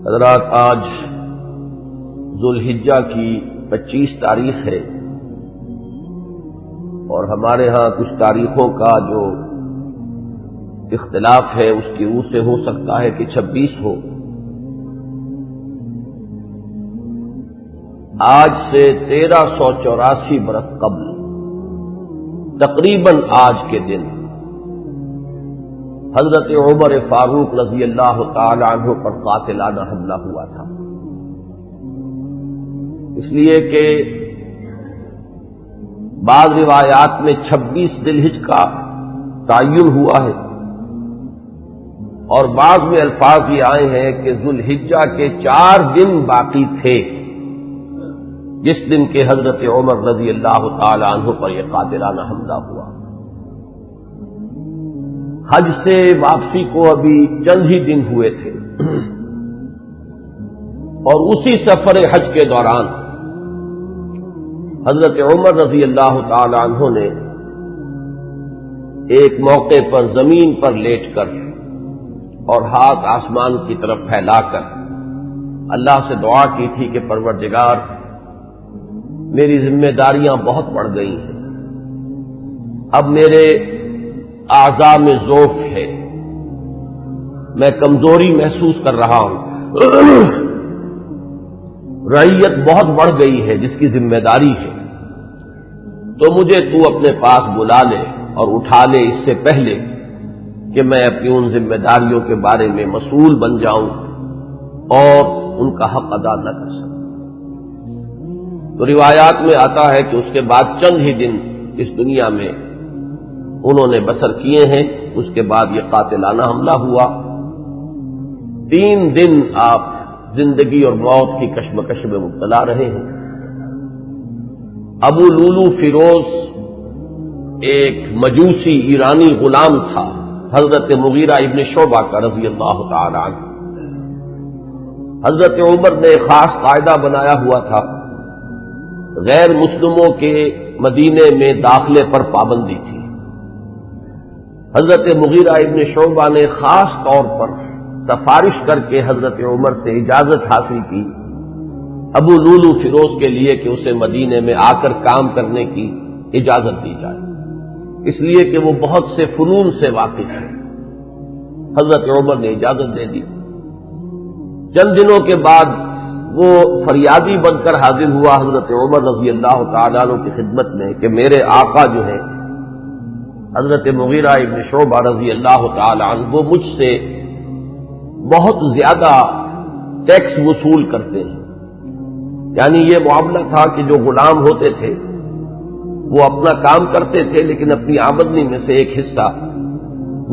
حضرات، آج ذوالحجہ کی 25 تاریخ ہے اور ہمارے ہاں کچھ تاریخوں کا جو اختلاف ہے اس کی روح سے ہو سکتا ہے کہ 26 ہو۔ آج سے 1384 برس قبل تقریباً آج کے دن حضرت عمر فاروق رضی اللہ تعالی عنہ پر قاتلانہ حملہ ہوا تھا، اس لیے کہ بعض روایات میں 26 ذی الحجہ کا تعین ہوا ہے اور بعض میں الفاظ یہ آئے ہیں کہ ذوالحجہ کے 4 دن باقی تھے جس دن کے حضرت عمر رضی اللہ تعالی عنہ پر یہ قاتلانہ حملہ ہوا۔ حج سے واپسی کو ابھی چند ہی دن ہوئے تھے اور اسی سفر حج کے دوران حضرت عمر رضی اللہ تعالی عنہ نے ایک موقع پر زمین پر لیٹ کر اور ہاتھ آسمان کی طرف پھیلا کر اللہ سے دعا کی تھی کہ پروردگار، میری ذمہ داریاں بہت بڑھ گئی ہیں، اب میرے اعضاء میں ضعف ہے، میں کمزوری محسوس کر رہا ہوں، رعیت بہت بڑھ گئی ہے جس کی ذمہ داری ہے، تو مجھے تو اپنے پاس بلا لے اور اٹھا لے اس سے پہلے کہ میں اپنی ان ذمہ داریوں کے بارے میں مسئول بن جاؤں اور ان کا حق ادا نہ کر سکوں۔ تو روایات میں آتا ہے کہ اس کے بعد چند ہی دن اس دنیا میں انہوں نے بسر کیے ہیں، اس کے بعد یہ قاتلانہ حملہ ہوا۔ 3 دن آپ زندگی اور موت کی کشمکش میں مبتلا رہے ہیں۔ ابو لولو فیروز ایک مجوسی ایرانی غلام تھا حضرت مغیرہ ابن شعبہ کا رضی اللہ تعالی عنہ۔ حضرت عمر نے خاص قاعدہ بنایا ہوا تھا، غیر مسلموں کے مدینے میں داخلے پر پابندی تھی۔ حضرت مغیرہ ابن شعبہ نے خاص طور پر سفارش کر کے حضرت عمر سے اجازت حاصل کی ابو لولو فیروز کے لیے کہ اسے مدینے میں آ کر کام کرنے کی اجازت دی جائے، اس لیے کہ وہ بہت سے فنون سے واقف ہے۔ حضرت عمر نے اجازت دے دی۔ چند دنوں کے بعد وہ فریادی بن کر حاضر ہوا حضرت عمر رضی اللہ تعالیٰ عنہ کی خدمت میں کہ میرے آقا جو ہیں حضرت مغیرہ ابن شعبہ رضی اللہ تعالی عنہ، وہ مجھ سے بہت زیادہ ٹیکس وصول کرتے ہیں۔ یعنی یہ معاملہ تھا کہ جو غلام ہوتے تھے وہ اپنا کام کرتے تھے لیکن اپنی آمدنی میں سے ایک حصہ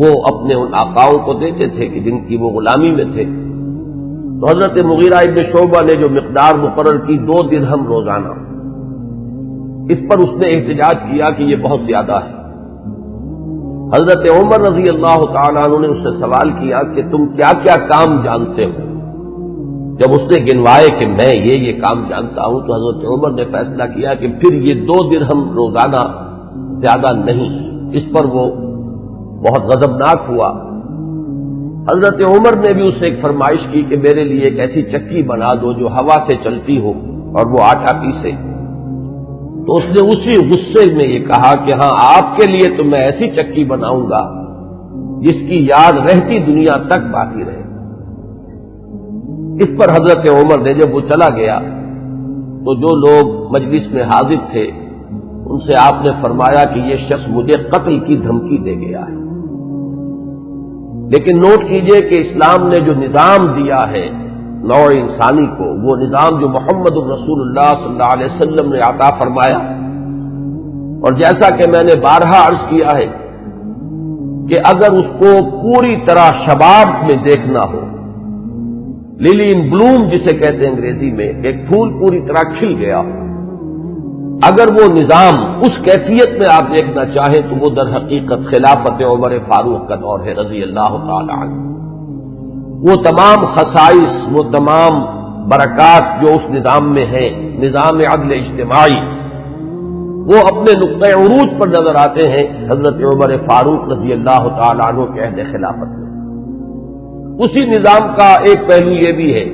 وہ اپنے ان آقاؤں کو دیتے تھے کہ جن کی وہ غلامی میں تھے۔ تو حضرت مغیرہ ابن شعبہ نے جو مقدار مقرر کی 2 درہم روزانہ، اس پر اس نے احتجاج کیا کہ یہ بہت زیادہ ہے۔ حضرت عمر رضی اللہ تعالیٰ عنہ نے اس سے سوال کیا کہ تم کیا کیا کام جانتے ہو؟ جب اس نے گنوائے کہ میں یہ کام جانتا ہوں تو حضرت عمر نے فیصلہ کیا کہ پھر یہ 2 درہم روزانہ زیادہ نہیں۔ اس پر وہ بہت غضبناک ہوا۔ حضرت عمر نے بھی اس سے ایک فرمائش کی کہ میرے لیے ایک ایسی چکی بنا دو جو ہوا سے چلتی ہو اور وہ آٹا پیسے۔ تو اس نے اسی غصے میں یہ کہا کہ ہاں، آپ کے لیے تو میں ایسی چکی بناؤں گا جس کی یاد رہتی دنیا تک باقی رہے۔ اس پر حضرت عمر نے جب وہ چلا گیا تو جو لوگ مجلس میں حاضر تھے ان سے آپ نے فرمایا کہ یہ شخص مجھے قتل کی دھمکی دے گیا ہے۔ لیکن نوٹ کیجئے کہ اسلام نے جو نظام دیا ہے نوع انسانی کو، وہ نظام جو محمد الرسول اللہ صلی اللہ علیہ وسلم نے عطا فرمایا، اور جیسا کہ میں نے بارہا عرض کیا ہے کہ اگر اس کو پوری طرح شباب میں دیکھنا ہو، للی ان بلوم جسے کہتے ہیں انگریزی میں، ایک پھول پوری طرح کھل گیا ہو، اگر وہ نظام اس کیفیت میں آپ دیکھنا چاہیں تو وہ در حقیقت خلافت عمر فاروق کا دور ہے رضی اللہ تعالی عنہ۔ وہ تمام خصائص، وہ تمام برکات جو اس نظام میں ہیں، نظام عدل اجتماعی، وہ اپنے نقطۂ عروج پر نظر آتے ہیں حضرت عمر فاروق رضی اللہ تعالی عنہ کے عہد خلافت میں۔ اسی نظام کا ایک پہلو یہ بھی ہے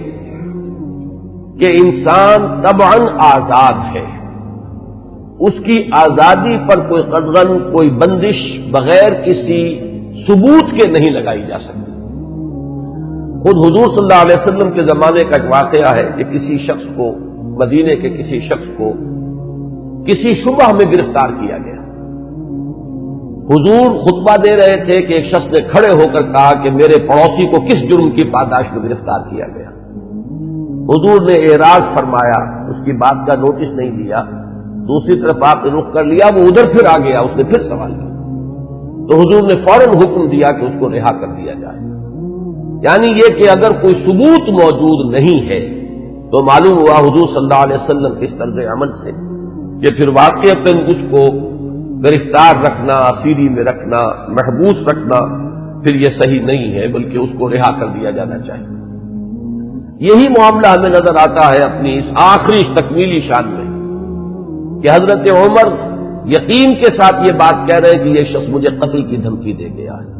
کہ انسان طبعاً آزاد ہے، اس کی آزادی پر کوئی قدغن، کوئی بندش بغیر کسی ثبوت کے نہیں لگائی جا سکتی۔ خود حضور صلی اللہ علیہ وسلم کے زمانے کا ایک واقعہ ہے کہ کسی شخص کو، مدینے کے کسی شخص کو کسی شبہ میں گرفتار کیا گیا۔ حضور خطبہ دے رہے تھے کہ ایک شخص نے کھڑے ہو کر کہا کہ میرے پڑوسی کو کس جرم کی پاداش میں گرفتار کیا گیا۔ حضور نے اعراض فرمایا، اس کی بات کا نوٹس نہیں لیا، دوسری طرف آپ نے رخ کر لیا، وہ ادھر پھر آ گیا، اس نے پھر سوال کیا تو حضور نے فوراً حکم دیا کہ اس کو رہا کر دیا جائے۔ یعنی یہ کہ اگر کوئی ثبوت موجود نہیں ہے تو معلوم ہوا حضور صلی اللہ علیہ وسلم کے اس طرز عمل سے کہ پھر واقعتاً اس کو گرفتار رکھنا، اسیری میں رکھنا، محبوس رکھنا پھر یہ صحیح نہیں ہے، بلکہ اس کو رہا کر دیا جانا چاہیے۔ یہی معاملہ ہمیں نظر آتا ہے اپنی اس آخری تکمیلی شان میں کہ حضرت عمر یقین کے ساتھ یہ بات کہہ رہے ہیں کہ یہ شخص مجھے قتل کی دھمکی دے گیا ہے،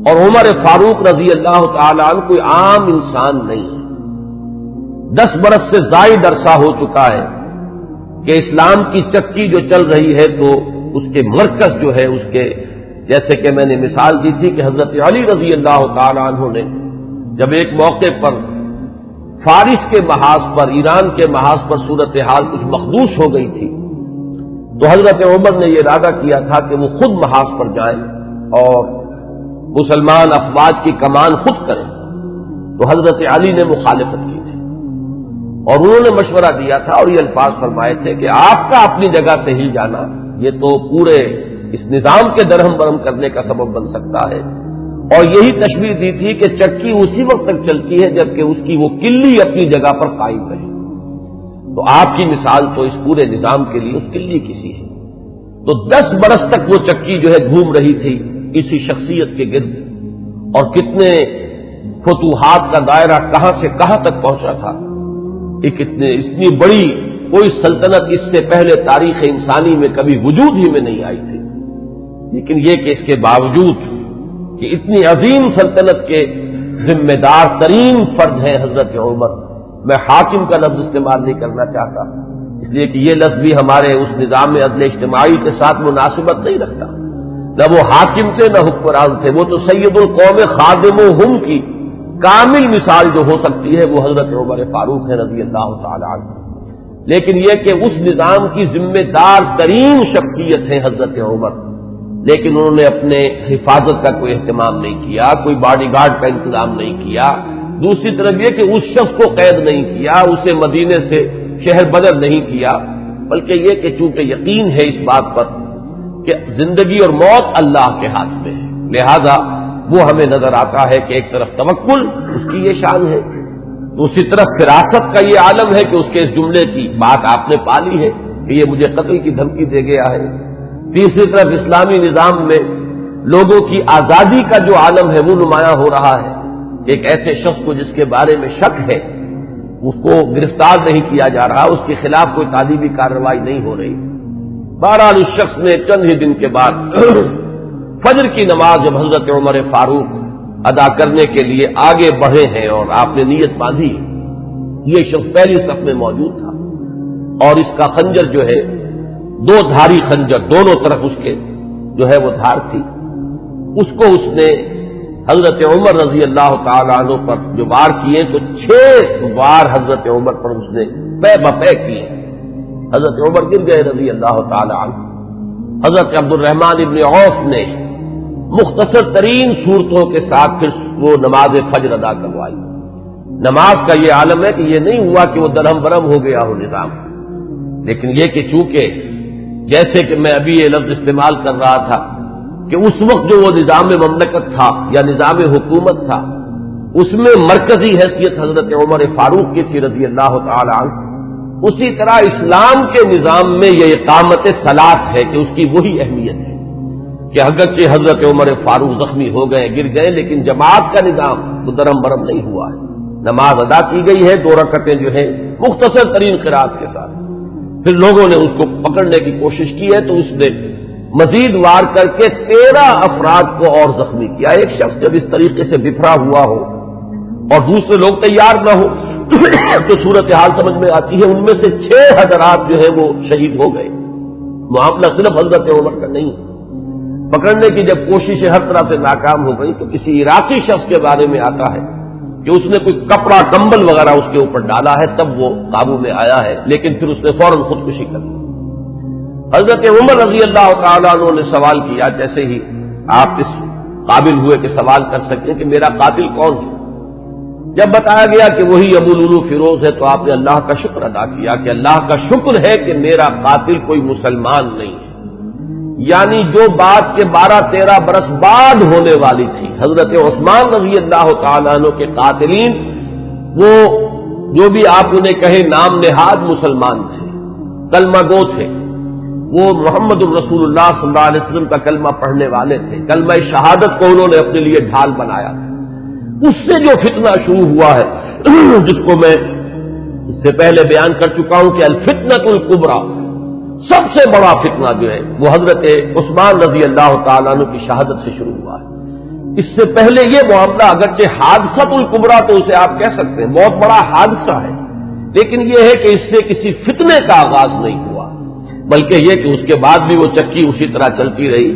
اور عمر فاروق رضی اللہ تعالی عنہ کوئی عام انسان نہیں ہے۔ 10 برس سے زائد عرصہ ہو چکا ہے کہ اسلام کی چکی جو چل رہی ہے تو اس کے مرکز جو ہے، اس کے جیسے کہ میں نے مثال دی تھی کہ حضرت علی رضی اللہ تعالی عنہ نے جب ایک موقع پر فارس کے محاذ پر، ایران کے محاذ پر صورتحال کچھ مخدوش ہو گئی تھی تو حضرت عمر نے یہ ارادہ کیا تھا کہ وہ خود محاذ پر جائیں اور مسلمان افواج کی کمان خود کریں، تو حضرت علی نے مخالفت کی تھی اور انہوں نے مشورہ دیا تھا اور یہ الفاظ فرمائے تھے کہ آپ کا اپنی جگہ سے ہل جانا یہ تو پورے اس نظام کے درہم برہم کرنے کا سبب بن سکتا ہے، اور یہی تشبیہ دی تھی کہ چکی اسی وقت تک چلتی ہے جبکہ اس کی وہ کلی اپنی جگہ پر قائم رہے، تو آپ کی مثال تو اس پورے نظام کے لیے اس کلی کسی ہے۔ تو 10 برس تک وہ چکی جو ہے گھوم رہی تھی اسی شخصیت کے گرد، اور کتنے فتوحات کا دائرہ کہاں سے کہاں تک پہنچا تھا، اتنی بڑی کوئی سلطنت اس سے پہلے تاریخ انسانی میں کبھی وجود ہی میں نہیں آئی تھی، لیکن یہ کہ اس کے باوجود کہ اتنی عظیم سلطنت کے ذمہ دار ترین فرد ہیں حضرت عمر، میں حاکم کا لفظ استعمال نہیں کرنا چاہتا اس لیے کہ یہ لفظ بھی ہمارے اس نظام عدل اجتماعی کے ساتھ مناسبت نہیں رکھتا، نہ وہ حاکم تھے نہ حکمران تھے، وہ تو سید القوم خادمہم کی کامل مثال جو ہو سکتی ہے وہ حضرت عمر فاروق ہے رضی اللہ تعالی عنہ، لیکن یہ کہ اس نظام کی ذمہ دار ترین شخصیت ہے حضرت عمر، لیکن انہوں نے اپنے حفاظت کا کوئی اہتمام نہیں کیا، کوئی باڈی گارڈ کا انتظام نہیں کیا، دوسری طرف یہ کہ اس شخص کو قید نہیں کیا، اسے مدینے سے شہر بدر نہیں کیا، بلکہ یہ کہ چونکہ یقین ہے اس بات پر کہ زندگی اور موت اللہ کے ہاتھ میں ہے، لہذا وہ ہمیں نظر آتا ہے کہ ایک طرف توکل اس کی یہ شان ہے، دوسری طرف فراست کا یہ عالم ہے کہ اس کے اس جملے کی بات آپ نے پالی ہے کہ یہ مجھے قتل کی دھمکی دے گیا ہے، تیسری طرف اسلامی نظام میں لوگوں کی آزادی کا جو عالم ہے وہ نمایاں ہو رہا ہے، ایک ایسے شخص کو جس کے بارے میں شک ہے اس کو گرفتار نہیں کیا جا رہا، اس کے خلاف کوئی تعدیبی کارروائی نہیں ہو رہی۔ بہرحال اس شخص نے چند ہی دن کے بعد فجر کی نماز جب حضرت عمر فاروق ادا کرنے کے لیے آگے بڑھے ہیں اور آپ نے نیت باندھی، یہ شخص پہلی صف میں موجود تھا اور اس کا خنجر جو ہے 2 دھاری خنجر، دونوں طرف اس کے جو ہے وہ دھار تھی، اس کو اس نے حضرت عمر رضی اللہ تعالی عنہ پر جو وار کیے تو 6 وار حضرت عمر پر اس نے پے بپے کیے، حضرت عمر گر گئے رضی اللہ تعالی عنہ۔ حضرت عبد الرحمن ابن عوف نے مختصر ترین صورتوں کے ساتھ پھر وہ نماز فجر ادا کروائی۔ نماز کا یہ عالم ہے کہ یہ نہیں ہوا کہ وہ درہم برہم ہو گیا ہو نظام، لیکن یہ کہ چونکہ جیسے کہ میں ابھی یہ لفظ استعمال کر رہا تھا کہ اس وقت جو وہ نظام مملکت تھا یا نظام حکومت تھا اس میں مرکزی حیثیت حضرت عمر فاروق کی تھی رضی اللہ تعالی عنہ، اسی طرح اسلام کے نظام میں یہ اقامت صلاۃ ہے کہ اس کی وہی اہمیت ہے کہ اگرچہ حضرت عمر فاروق زخمی ہو گئے، گر گئے، لیکن جماعت کا نظام تو درہم برہم نہیں ہوا ہے، نماز ادا کی گئی ہے 2 رکعتیں جو ہیں مختصر ترین قرات کے ساتھ۔ پھر لوگوں نے اس کو پکڑنے کی کوشش کی ہے تو اس نے مزید وار کر کے 13 افراد کو اور زخمی کیا۔ ایک شخص جب اس طریقے سے بکھرا ہوا ہو اور دوسرے لوگ تیار نہ ہو تو صورتحال سمجھ میں آتی ہے۔ ان میں سے 6 حضرات جو ہے وہ شہید ہو گئے۔ معاملہ صرف حضرت عمر کا نہیں، پکڑنے کی جب کوششیں ہر طرح سے ناکام ہو گئی تو کسی عراقی شخص کے بارے میں آتا ہے کہ اس نے کوئی کپڑا کمبل وغیرہ اس کے اوپر ڈالا ہے، تب وہ قابو میں آیا ہے، لیکن پھر اس نے فوراً خودکشی کر لی۔ حضرت عمر رضی اللہ تعالیٰ عنہ نے سوال کیا، جیسے ہی آپ اس قابل ہوئے کہ سوال کر سکیں کہ میرا قاتل کون ہے، جب بتایا گیا کہ وہی ابو لولو فیروز ہے تو آپ نے اللہ کا شکر ادا کیا کہ اللہ کا شکر ہے کہ میرا قاتل کوئی مسلمان نہیں ہے، یعنی جو بات کے 12-13 برس بعد ہونے والی تھی۔ حضرت عثمان رضی اللہ تعالیٰ عنہ کے قاتلین وہ جو بھی آپ انہیں کہیں نام نہاد مسلمان تھے، کلمہ گو تھے، وہ محمد الرسول اللہ صلی اللہ علیہ وسلم کا کلمہ پڑھنے والے تھے، کلمہ شہادت کو انہوں نے اپنے لیے ڈھال بنایا۔ اس سے جو فتنہ شروع ہوا ہے جس کو میں اس سے پہلے بیان کر چکا ہوں کہ الفتنۃ الکبریٰ، سب سے بڑا فتنہ جو ہے وہ حضرت عثمان رضی اللہ تعالیٰ عنہ کی شہادت سے شروع ہوا ہے۔ اس سے پہلے یہ معاملہ اگرچہ حادثۃ الکبریٰ تو اسے آپ کہہ سکتے ہیں، بہت بڑا حادثہ ہے، لیکن یہ ہے کہ اس سے کسی فتنے کا آغاز نہیں ہوا، بلکہ یہ کہ اس کے بعد بھی وہ چکی اسی طرح چلتی رہی۔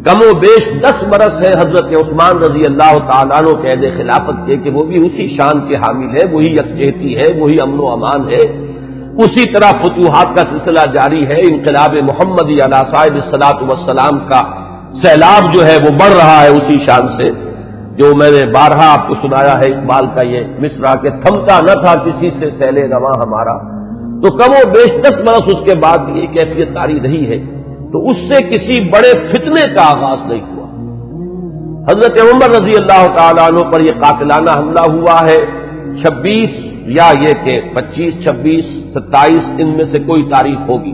کم و بیش 10 برس ہے حضرت عثمان رضی اللہ تعالیٰ عنہ کے عہد خلافت کے کہ وہ بھی اسی شان کے حامل ہے، وہی یکجہتی ہے، وہی امن و امان ہے، اسی طرح فتوحات کا سلسلہ جاری ہے، انقلاب محمدی علی صاحب الصلاۃ والسلام کا سیلاب جو ہے وہ بڑھ رہا ہے اسی شان سے، جو میں نے بارہا آپ کو سنایا ہے اقبال کا یہ مصرع کہ تھمتا نہ تھا کسی سے سیل رواں ہمارا، تو کم و بیش 10 برس اس کے بعد یہ کیفیت جاری رہی ہے، تو اس سے کسی بڑے فتنے کا آغاز نہیں ہوا۔ حضرت عمر رضی اللہ تعالیٰ عنہ پر یہ قاتلانہ حملہ ہوا ہے 26 یا یہ کہ 25، 26، 27 ان میں سے کوئی تاریخ ہوگی،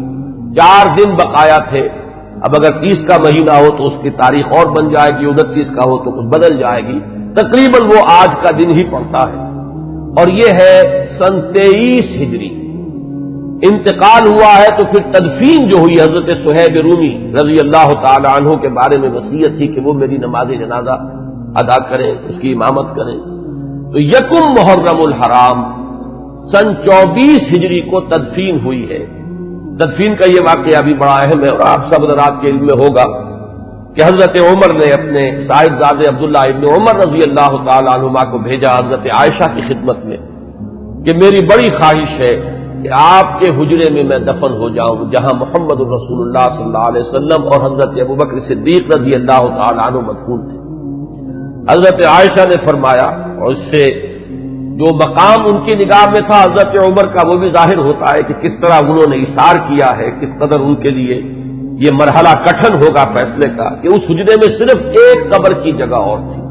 4 دن بقایا تھے۔ اب اگر 30 کا مہینہ ہو تو اس کی تاریخ اور بن جائے گی، 29 کا ہو تو کچھ بدل جائے گی، تقریباً وہ آج کا دن ہی پڑتا ہے، اور یہ ہے سن 23 ہجری۔ انتقال ہوا ہے تو پھر تدفین جو ہوئی، حضرت صہیب رومی رضی اللہ تعالی عنہ کے بارے میں وصیت تھی کہ وہ میری نماز جنازہ ادا کریں، اس کی امامت کریں، تو یکم محرم الحرام سن 24 ہجری کو تدفین ہوئی ہے۔ تدفین کا یہ واقعہ بھی بڑا اہم ہے اور آپ سب حضرات کے علم میں ہوگا کہ حضرت عمر نے اپنے صاحبزادے عبداللہ ابن عمر رضی اللہ تعالی عنہما کو بھیجا حضرت عائشہ کی خدمت میں کہ میری بڑی خواہش ہے کہ آپ کے حجرے میں میں دفن ہو جاؤں جہاں محمد الرسول اللہ صلی اللہ علیہ وسلم اور حضرت ابوبکر صدیق رضی اللہ تعالی عنہ مدفون تھے۔ حضرت عائشہ نے فرمایا، اور اس سے جو مقام ان کی نگاہ میں تھا حضرت عمر کا وہ بھی ظاہر ہوتا ہے کہ کس طرح انہوں نے اثار کیا ہے، کس قدر ان کے لیے یہ مرحلہ کٹھن ہوگا فیصلے کا کہ اس حجرے میں صرف ایک قبر کی جگہ اور تھی۔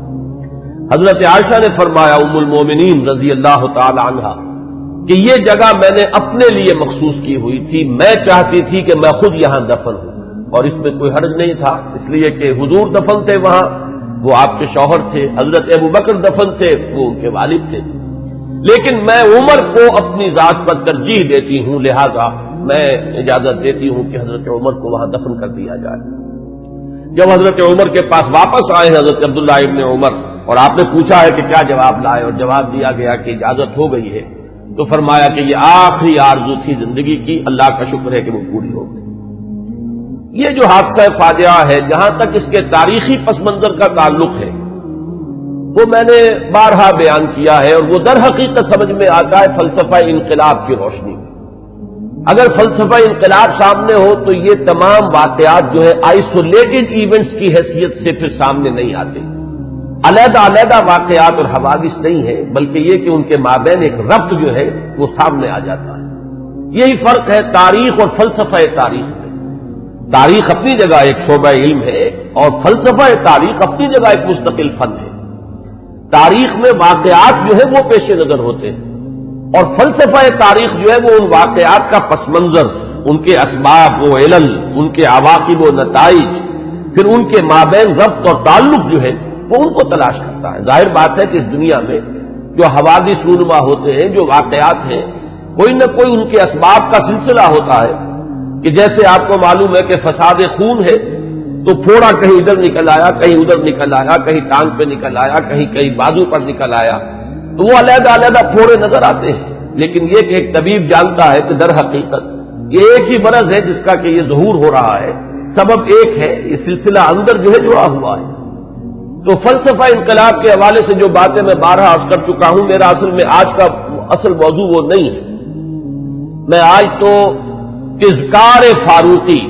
حضرت عائشہ نے فرمایا ام المومنین رضی اللہ تعالی عنہا کہ یہ جگہ میں نے اپنے لیے مخصوص کی ہوئی تھی، میں چاہتی تھی کہ میں خود یہاں دفن ہوں، اور اس میں کوئی حرج نہیں تھا، اس لیے کہ حضور دفن تھے وہاں، وہ آپ کے شوہر تھے، حضرت ابوبکر دفن تھے، وہ ان کے والد تھے، لیکن میں عمر کو اپنی ذات پر ترجیح دیتی ہوں، لہذا میں اجازت دیتی ہوں کہ حضرت عمر کو وہاں دفن کر دیا جائے۔ جب حضرت عمر کے پاس واپس آئے حضرت عبداللہ ابن عمر اور آپ نے پوچھا ہے کہ کیا جواب لائے، اور جواب دیا گیا کہ اجازت ہو گئی ہے، تو فرمایا کہ یہ آخری آرزو تھی زندگی کی، اللہ کا شکر ہے کہ وہ پوری ہو گئی۔ یہ جو حادثہ فاجعہ ہے، جہاں تک اس کے تاریخی پس منظر کا تعلق ہے وہ میں نے بارہا بیان کیا ہے، اور وہ در حقیقت سمجھ میں آتا ہے فلسفہ انقلاب کی روشنی میں۔ اگر فلسفہ انقلاب سامنے ہو تو یہ تمام واقعات جو ہے آئسولیٹڈ ایونٹس کی حیثیت سے پھر سامنے نہیں آتے، علیحدہ علیحدہ واقعات اور حوادث نہیں ہے، بلکہ یہ کہ ان کے مابین ایک ربط جو ہے وہ سامنے آ جاتا ہے۔ یہی فرق ہے تاریخ اور فلسفہ تاریخ میں۔ تاریخ اپنی جگہ ایک شعبہ علم ہے اور فلسفہ تاریخ اپنی جگہ ایک مستقل فن ہے۔ تاریخ میں واقعات جو ہے وہ پیش نظر ہوتے ہیں، اور فلسفہ تاریخ جو ہے وہ ان واقعات کا پس منظر، ان کے اسباب و علل، ان کے عواقب و نتائج، پھر ان کے مابین ربط اور تعلق جو ہے وہ ان کو تلاش کرتا ہے۔ ظاہر بات ہے کہ اس دنیا میں جو حوادث رونما ہوتے ہیں، جو واقعات ہیں، کوئی نہ کوئی ان کے اسباب کا سلسلہ ہوتا ہے، کہ جیسے آپ کو معلوم ہے کہ فساد خون ہے تو پھوڑا کہیں ادھر نکل آیا، کہیں ادھر نکل آیا، کہیں ٹانگ پہ نکل آیا، کہیں بازو پر نکل آیا، تو وہ علیحدہ علیحدہ پھوڑے نظر آتے ہیں، لیکن یہ کہ ایک طبیب جانتا ہے کہ در حقیقت یہ ایک ہی مرض ہے جس کا کہ یہ ظہور ہو رہا ہے، سبب ایک ہے، یہ سلسلہ اندر جو ہے جڑا ہوا ہے۔ تو فلسفہ انقلاب کے حوالے سے جو باتیں میں بارہا عرض کر چکا ہوں، میرا اصل میں آج کا اصل موضوع وہ نہیں ہے۔ میں آج تو اذکار فاروقی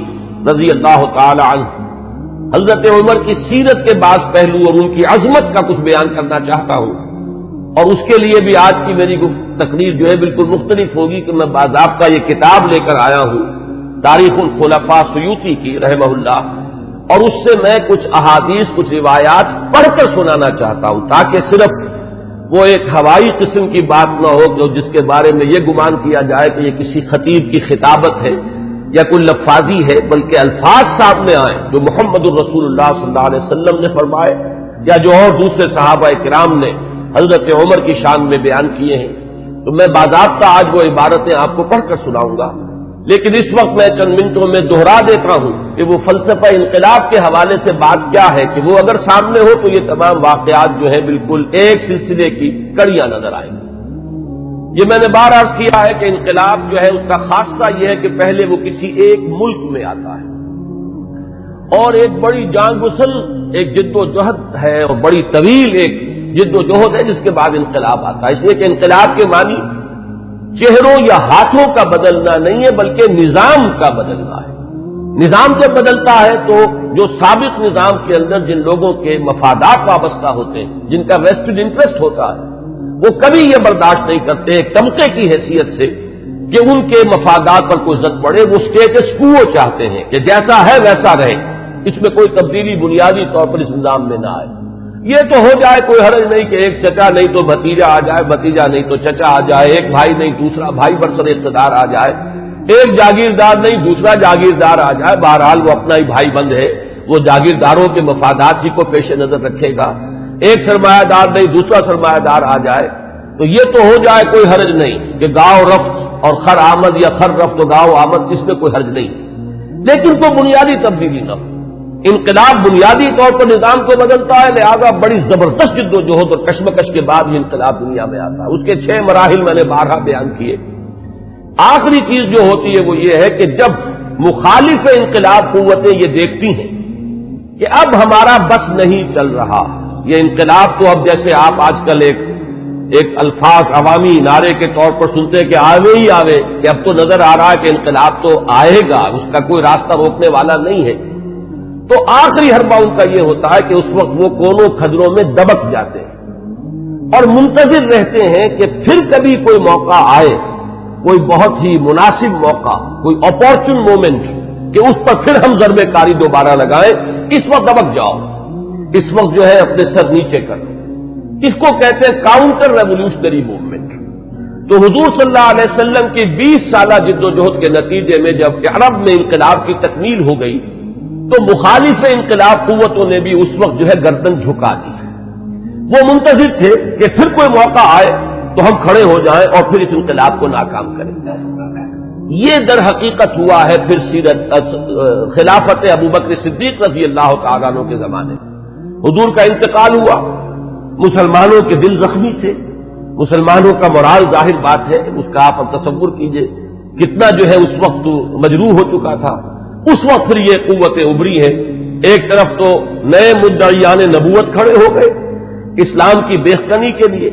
رضی اللہ تعالی عنہ، حضرت عمر کی سیرت کے بعض پہلو اور ان کی عظمت کا کچھ بیان کرنا چاہتا ہوں، اور اس کے لیے بھی آج کی میری تقریر جو ہے بالکل مختلف ہوگی کہ میں باضابطہ یہ کتاب لے کر آیا ہوں تاریخ الخلفاء سیوطی کی رحمہ اللہ، اور اس سے میں کچھ احادیث، کچھ روایات پڑھ کر سنانا چاہتا ہوں، تاکہ صرف وہ ایک ہوائی قسم کی بات نہ ہو جو جس کے بارے میں یہ گمان کیا جائے کہ یہ کسی خطیب کی خطابت ہے یا کوئی لفاظی ہے، بلکہ الفاظ سامنے آئیں جو محمد الرسول اللہ صلی اللہ علیہ وسلم نے فرمائے یا جو اور دوسرے صحابہ کرام نے حضرت عمر کی شان میں بیان کیے ہیں۔ تو میں باضابطہ آج وہ عبارتیں آپ کو پڑھ کر سناؤں گا، لیکن اس وقت میں چند منٹوں میں دوہرا دیتا ہوں کہ وہ فلسفہ انقلاب کے حوالے سے بات کیا ہے کہ وہ اگر سامنے ہو تو یہ تمام واقعات جو ہیں بالکل ایک سلسلے کی کڑیاں نظر آئیں گی۔ یہ میں نے بار عرض کیا ہے کہ انقلاب جو ہے اس کا خاصہ یہ ہے کہ پہلے وہ کسی ایک ملک میں آتا ہے اور ایک بڑی جان گسل ایک جد و جہد ہے اور بڑی طویل ایک جد و جہد ہے جس کے بعد انقلاب آتا ہے، اس لیے کہ انقلاب کے معنی چہروں یا ہاتھوں کا بدلنا نہیں ہے بلکہ نظام کا بدلنا ہے۔ نظام جب بدلتا ہے تو جو سابق نظام کے اندر جن لوگوں کے مفادات وابستہ ہوتے ہیں، جن کا ویسٹڈ انٹرسٹ ہوتا ہے، وہ کبھی یہ برداشت نہیں کرتے ایک طبقے کی حیثیت سے کہ ان کے مفادات پر کوئی زد پڑے، وہ اسٹیٹس کو چاہتے ہیں کہ جیسا ہے ویسا رہے، اس میں کوئی تبدیلی بنیادی طور پر اس نظام میں نہ آئے۔ یہ تو ہو جائے کوئی حرج نہیں کہ ایک چچا نہیں تو بھتیجا آ جائے، بھتیجا نہیں تو چچا آ جائے، ایک بھائی نہیں دوسرا بھائی برسر اقتدار آ جائے، ایک جاگیردار نہیں دوسرا جاگیردار آ جائے، بہرحال وہ اپنا ہی بھائی بند ہے، وہ جاگیرداروں کے مفادات ہی کو پیش نظر رکھے گا، ایک سرمایہ دار نہیں دوسرا سرمایہ دار آ جائے، تو یہ تو ہو جائے کوئی حرج نہیں کہ گاؤں رفت اور خر آمد یا خر رفت و گاؤں آمد، اس میں کوئی حرج نہیں، لیکن کوئی بنیادی تبدیلی نہ ہو۔ انقلاب بنیادی طور پر نظام کو بدلتا ہے، لہذا بڑی زبردست جد و جہد اور کشمکش کے بعد یہ انقلاب دنیا میں آتا ہے۔ اس کے 6 مراحل میں نے بارہا بیان کیے۔ آخری چیز جو ہوتی ہے وہ یہ ہے کہ جب مخالف انقلاب قوتیں یہ دیکھتی ہیں کہ اب ہمارا بس نہیں چل رہا، یہ انقلاب تو اب جیسے آپ آج کل ایک الفاظ عوامی نعرے کے طور پر سنتے ہیں کہ آوے ہی آوے، کہ اب تو نظر آ رہا ہے کہ انقلاب تو آئے گا، اس کا کوئی راستہ روکنے والا نہیں ہے، تو آخری حربہ ان کا یہ ہوتا ہے کہ اس وقت وہ کونوں کھدروں میں دبک جاتے ہیں اور منتظر رہتے ہیں کہ پھر کبھی کوئی موقع آئے، کوئی بہت ہی مناسب موقع، کوئی اپارچن مومنٹ کہ اس پر پھر ہم ضربے کاری دوبارہ لگائیں، اس وقت دبک جاؤ، اس وقت جو ہے اپنے سر نیچے کرو۔ اس کو کہتے ہیں کاؤنٹر ریولیوشنری موومنٹ۔ تو حضور صلی اللہ علیہ وسلم کی 20 سالہ جد و جہد کے نتیجے میں جب عرب میں انقلاب کی تکمیل ہو گئی تو مخالف انقلاب قوتوں نے بھی اس وقت جو ہے گردن جھکا دی۔ وہ منتظر تھے کہ پھر کوئی موقع آئے تو ہم کھڑے ہو جائیں اور پھر اس انقلاب کو ناکام کریں۔ یہ در حقیقت ہوا ہے پھر خلافت ابوبکر صدیق رضی اللہ تعالیٰ عنہ کے زمانے میں۔ حضور کا انتقال ہوا، مسلمانوں کے دل زخمی تھے، مسلمانوں کا مورال ظاہر بات ہے، اس کا آپ تصور کیجئے کتنا جو ہے اس وقت مجروح ہو چکا تھا۔ اس وقت پھر یہ قوتیں ابری ہیں، ایک طرف تو نئے مدعیان نبوت کھڑے ہو گئے اسلام کی بےخنی کے لیے،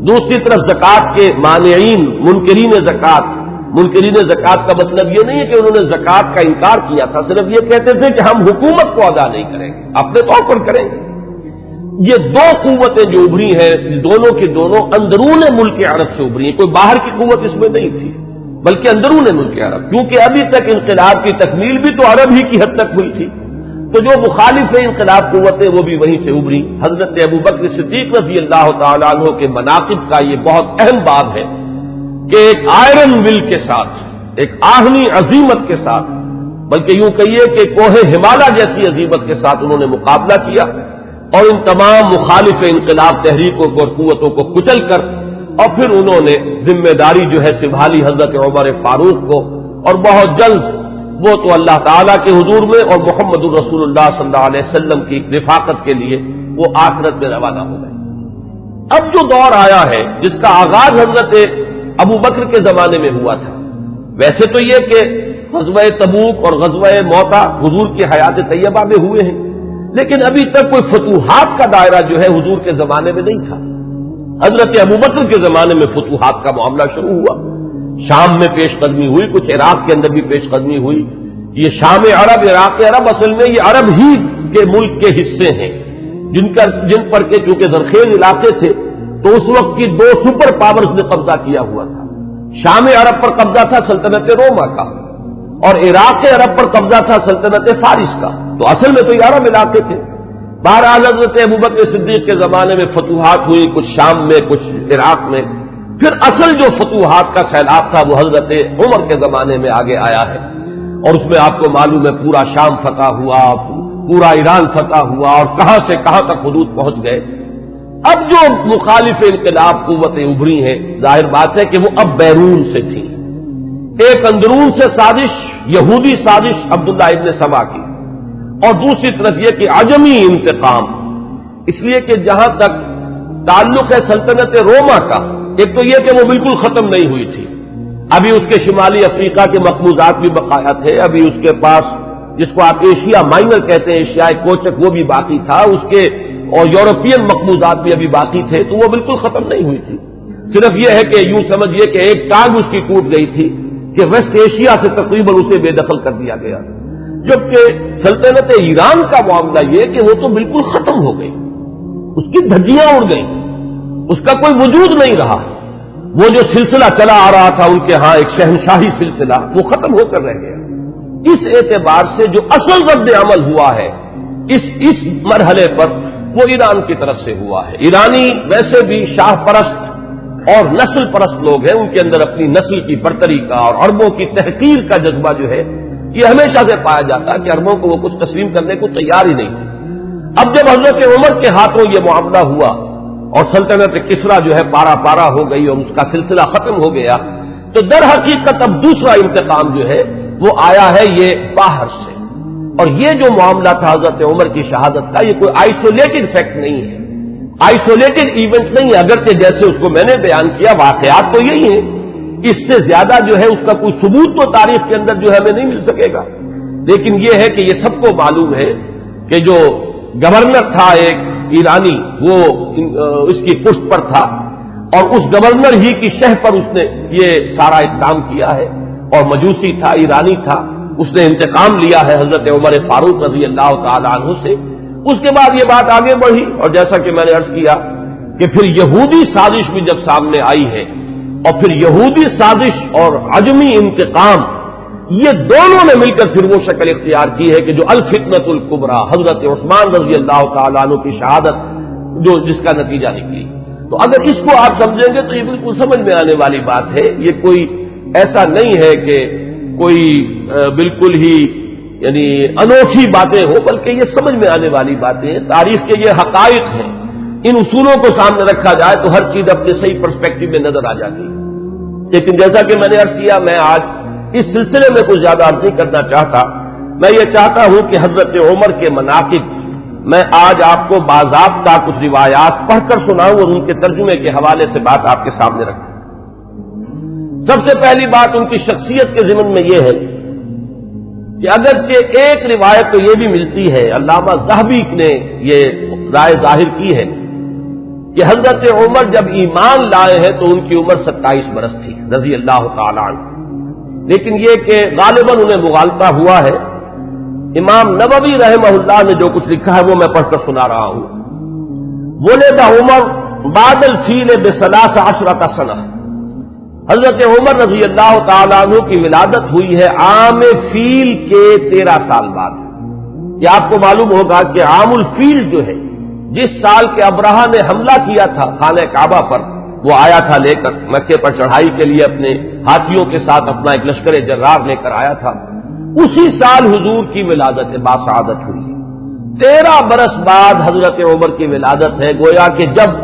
دوسری طرف زکوٰۃ کے مانعین منکرین زکوٰۃ۔ منکرین زکوٰۃ کا مطلب یہ نہیں ہے کہ انہوں نے زکوٰۃ کا انکار کیا تھا، صرف یہ کہتے تھے کہ ہم حکومت کو ادا نہیں کریں گے، اپنے طور پر کریں گے۔ یہ دو قوتیں جو ابری ہیں دونوں کی دونوں اندرون ملک عرب سے ابری ہیں، کوئی باہر کی قوت اس میں نہیں تھی بلکہ اندرون ملک عرب، کیونکہ ابھی تک انقلاب کی تکمیل بھی تو عرب ہی کی حد تک ہوئی تھی، تو جو مخالف انقلاب قوتیں وہ بھی وہیں سے ابری۔ حضرت ابوبکر صدیق رضی اللہ تعالیٰ عنہ کے مناقب کا یہ بہت اہم باب ہے کہ ایک آئرن ول کے ساتھ، ایک آہنی عظیمت کے ساتھ، بلکہ یوں کہیے کہ کوہ ہمالیہ جیسی عظیمت کے ساتھ انہوں نے مقابلہ کیا اور ان تمام مخالف انقلاب تحریکوں کو اور قوتوں کو کچل کر، اور پھر انہوں نے ذمہ داری جو ہے سنبھالی حضرت عمر فاروق کو، اور بہت جلد وہ تو اللہ تعالیٰ کے حضور میں اور محمد الرسول اللہ صلی اللہ علیہ وسلم کی رفاقت کے لیے وہ آخرت میں روانہ ہو گئے۔ اب جو دور آیا ہے جس کا آغاز حضرت ابو بکر کے زمانے میں ہوا تھا، ویسے تو یہ کہ غزوہ تبوک اور غزوہ موتا حضور کی حیات طیبہ میں ہوئے ہیں، لیکن ابھی تک کوئی فتوحات کا دائرہ جو ہے حضور کے زمانے میں نہیں تھا۔ حضرت ابو بکر کے زمانے میں فتوحات کا معاملہ شروع ہوا، شام میں پیش قدمی ہوئی، کچھ عراق کے اندر بھی پیش قدمی ہوئی۔ یہ شام عرب، عراق عرب، اصل میں یہ عرب ہی کے ملک کے حصے ہیں جن پر کے چونکہ زرخیز علاقے تھے تو اس وقت کی دو سپر پاورز نے قبضہ کیا ہوا تھا۔ شام عرب پر قبضہ تھا سلطنت روما کا، اور عراق عرب پر قبضہ تھا سلطنت فارس کا، تو اصل میں تو یہ عرب علاقے تھے۔ بہرحال حضرت ابوبکر صدیق کے زمانے میں فتوحات ہوئی، کچھ شام میں کچھ عراق میں۔ پھر اصل جو فتوحات کا سیلاب تھا وہ حضرت عمر کے زمانے میں آگے آیا ہے، اور اس میں آپ کو معلوم ہے پورا شام فتح ہوا، پورا ایران فتح ہوا، اور کہاں سے کہاں تک حدود پہنچ گئے۔ اب جو مخالف انقلاب قوتیں ابھری ہیں، ظاہر بات ہے کہ وہ اب بیرون سے تھی۔ ایک اندرون سے سازش، یہودی سازش عبداللہ ابن سبا کی، اور دوسری طرف یہ کہ عجمی انتقام، اس لیے کہ جہاں تک تعلق ہے سلطنت روما کا، ایک تو یہ کہ وہ بالکل ختم نہیں ہوئی تھی، ابھی اس کے شمالی افریقہ کے مقبوضات بھی بقایا تھے، ابھی اس کے پاس جس کو آپ ایشیا مائنر کہتے ہیں، ایشیائی کوچک، وہ بھی باقی تھا، اس کے اور یورپین مقبوضات بھی ابھی باقی تھے، تو وہ بالکل ختم نہیں ہوئی تھی۔ صرف یہ ہے کہ یوں سمجھیے کہ ایک ٹانگ اس کی ٹوٹ گئی تھی کہ ویسٹ ایشیا سے تقریباً اسے بے دخل کر دیا گیا، جبکہ سلطنت ایران کا معاملہ یہ کہ وہ تو بالکل ختم ہو گئی، اس کی دھجیاں اڑ گئیں، اس کا کوئی وجود نہیں رہا۔ وہ جو سلسلہ چلا آ رہا تھا ان کے ہاں ایک شہنشاہی سلسلہ، وہ ختم ہو کر رہ گیا۔ اس اعتبار سے جو اصل رد عمل ہوا ہے اس مرحلے پر وہ ایران کی طرف سے ہوا ہے۔ ایرانی ویسے بھی شاہ پرست اور نسل پرست لوگ ہیں، ان کے اندر اپنی نسل کی برتری کا اور عربوں کی تحقیر کا جذبہ جو ہے یہ ہمیشہ سے پایا جاتا ہے کہ عربوں کو وہ کچھ تسلیم کرنے کو تیار ہی نہیں تھی۔ اب جب حضرت عمر کے ہاتھوں یہ معاملہ ہوا اور سلطنت کسریٰ جو ہے پارا پارا ہو گئی اور اس کا سلسلہ ختم ہو گیا، تو در حقیقت اب دوسرا انتقام جو ہے وہ آیا ہے یہ باہر سے۔ اور یہ جو معاملہ تھا حضرت عمر کی شہادت کا، یہ کوئی آئسولیٹڈ فیکٹ نہیں ہے، آئسولیٹڈ ایونٹ نہیں ہے، اگرچہ جیسے اس کو میں نے بیان کیا واقعات تو یہی ہیں، اس سے زیادہ جو ہے اس کا کوئی ثبوت تو تاریخ کے اندر جو ہے ہمیں نہیں مل سکے گا، لیکن یہ ہے کہ یہ سب کو معلوم ہے کہ جو گورنر تھا ایک ایرانی، وہ اس کی پشت پر تھا، اور اس گورنر ہی کی شہ پر اس نے یہ سارا اقدام کیا ہے، اور مجوسی تھا، ایرانی تھا، اس نے انتقام لیا ہے حضرت عمر فاروق رضی اللہ تعالی عنہ سے۔ اس کے بعد یہ بات آگے بڑھی، اور جیسا کہ میں نے عرض کیا کہ پھر یہودی سازش بھی جب سامنے آئی ہے، اور پھر یہودی سازش اور عجمی انتقام، یہ دونوں نے مل کر پھر وہ شکل اختیار کی ہے کہ جو الفتنۃ الکبریٰ حضرت عثمان رضی اللہ تعالیٰ عنہ کی شہادت جو جس کا نتیجہ نکلی۔ تو اگر اس کو آپ سمجھیں گے تو یہ بالکل سمجھ میں آنے والی بات ہے، یہ کوئی ایسا نہیں ہے کہ کوئی بالکل ہی یعنی انوکھی باتیں ہو، بلکہ یہ سمجھ میں آنے والی باتیں ہیں، تاریخ کے یہ حقائق ہیں، ان اصولوں کو سامنے رکھا جائے تو ہر چیز اپنے صحیح پرسپیکٹو میں نظر آ جاتی ہے۔ لیکن جیسا کہ میں نے عرض کیا، میں آج اس سلسلے میں کچھ زیادہ عرض نہیں کرنا چاہتا، میں یہ چاہتا ہوں کہ حضرت عمر کے مناقب میں آج آپ کو باضابطہ کچھ روایات پڑھ کر سناؤں اور ان کے ترجمے کے حوالے سے بات آپ کے سامنے رکھوں۔ سب سے پہلی بات ان کی شخصیت کے ضمن میں یہ ہے کہ اگرچہ ایک روایت تو یہ بھی ملتی ہے، علامہ ذہبی نے یہ رائے ظاہر کی ہے کہ حضرت عمر جب ایمان لائے ہیں تو ان کی عمر 27 برس تھی رضی اللہ تعالی عنہ، لیکن یہ کہ غالباً انہیں مغالطہ ہوا ہے۔ امام نووی رحمہ اللہ نے جو کچھ لکھا ہے وہ میں پڑھ کر سنا رہا ہوں۔ ولد عمر بعد الفیل ب13 سنہ، حضرت عمر رضی اللہ تعالیٰ عنہ کی ولادت ہوئی ہے عام فیل کے 13 سال بعد۔ یہ آپ کو معلوم ہوگا کہ عام الفیل جو ہے، جس سال کے ابرہہ نے حملہ کیا تھا خانہ کعبہ پر، وہ آیا تھا لے کر مکے پر چڑھائی کے لیے، اپنے ہاتھیوں کے ساتھ اپنا ایک لشکر جرار لے کر آیا تھا، اسی سال حضور کی ولادت باسعادت ہوئی۔ 13 برس بعد حضرت عمر کی ولادت ہے، گویا کہ جب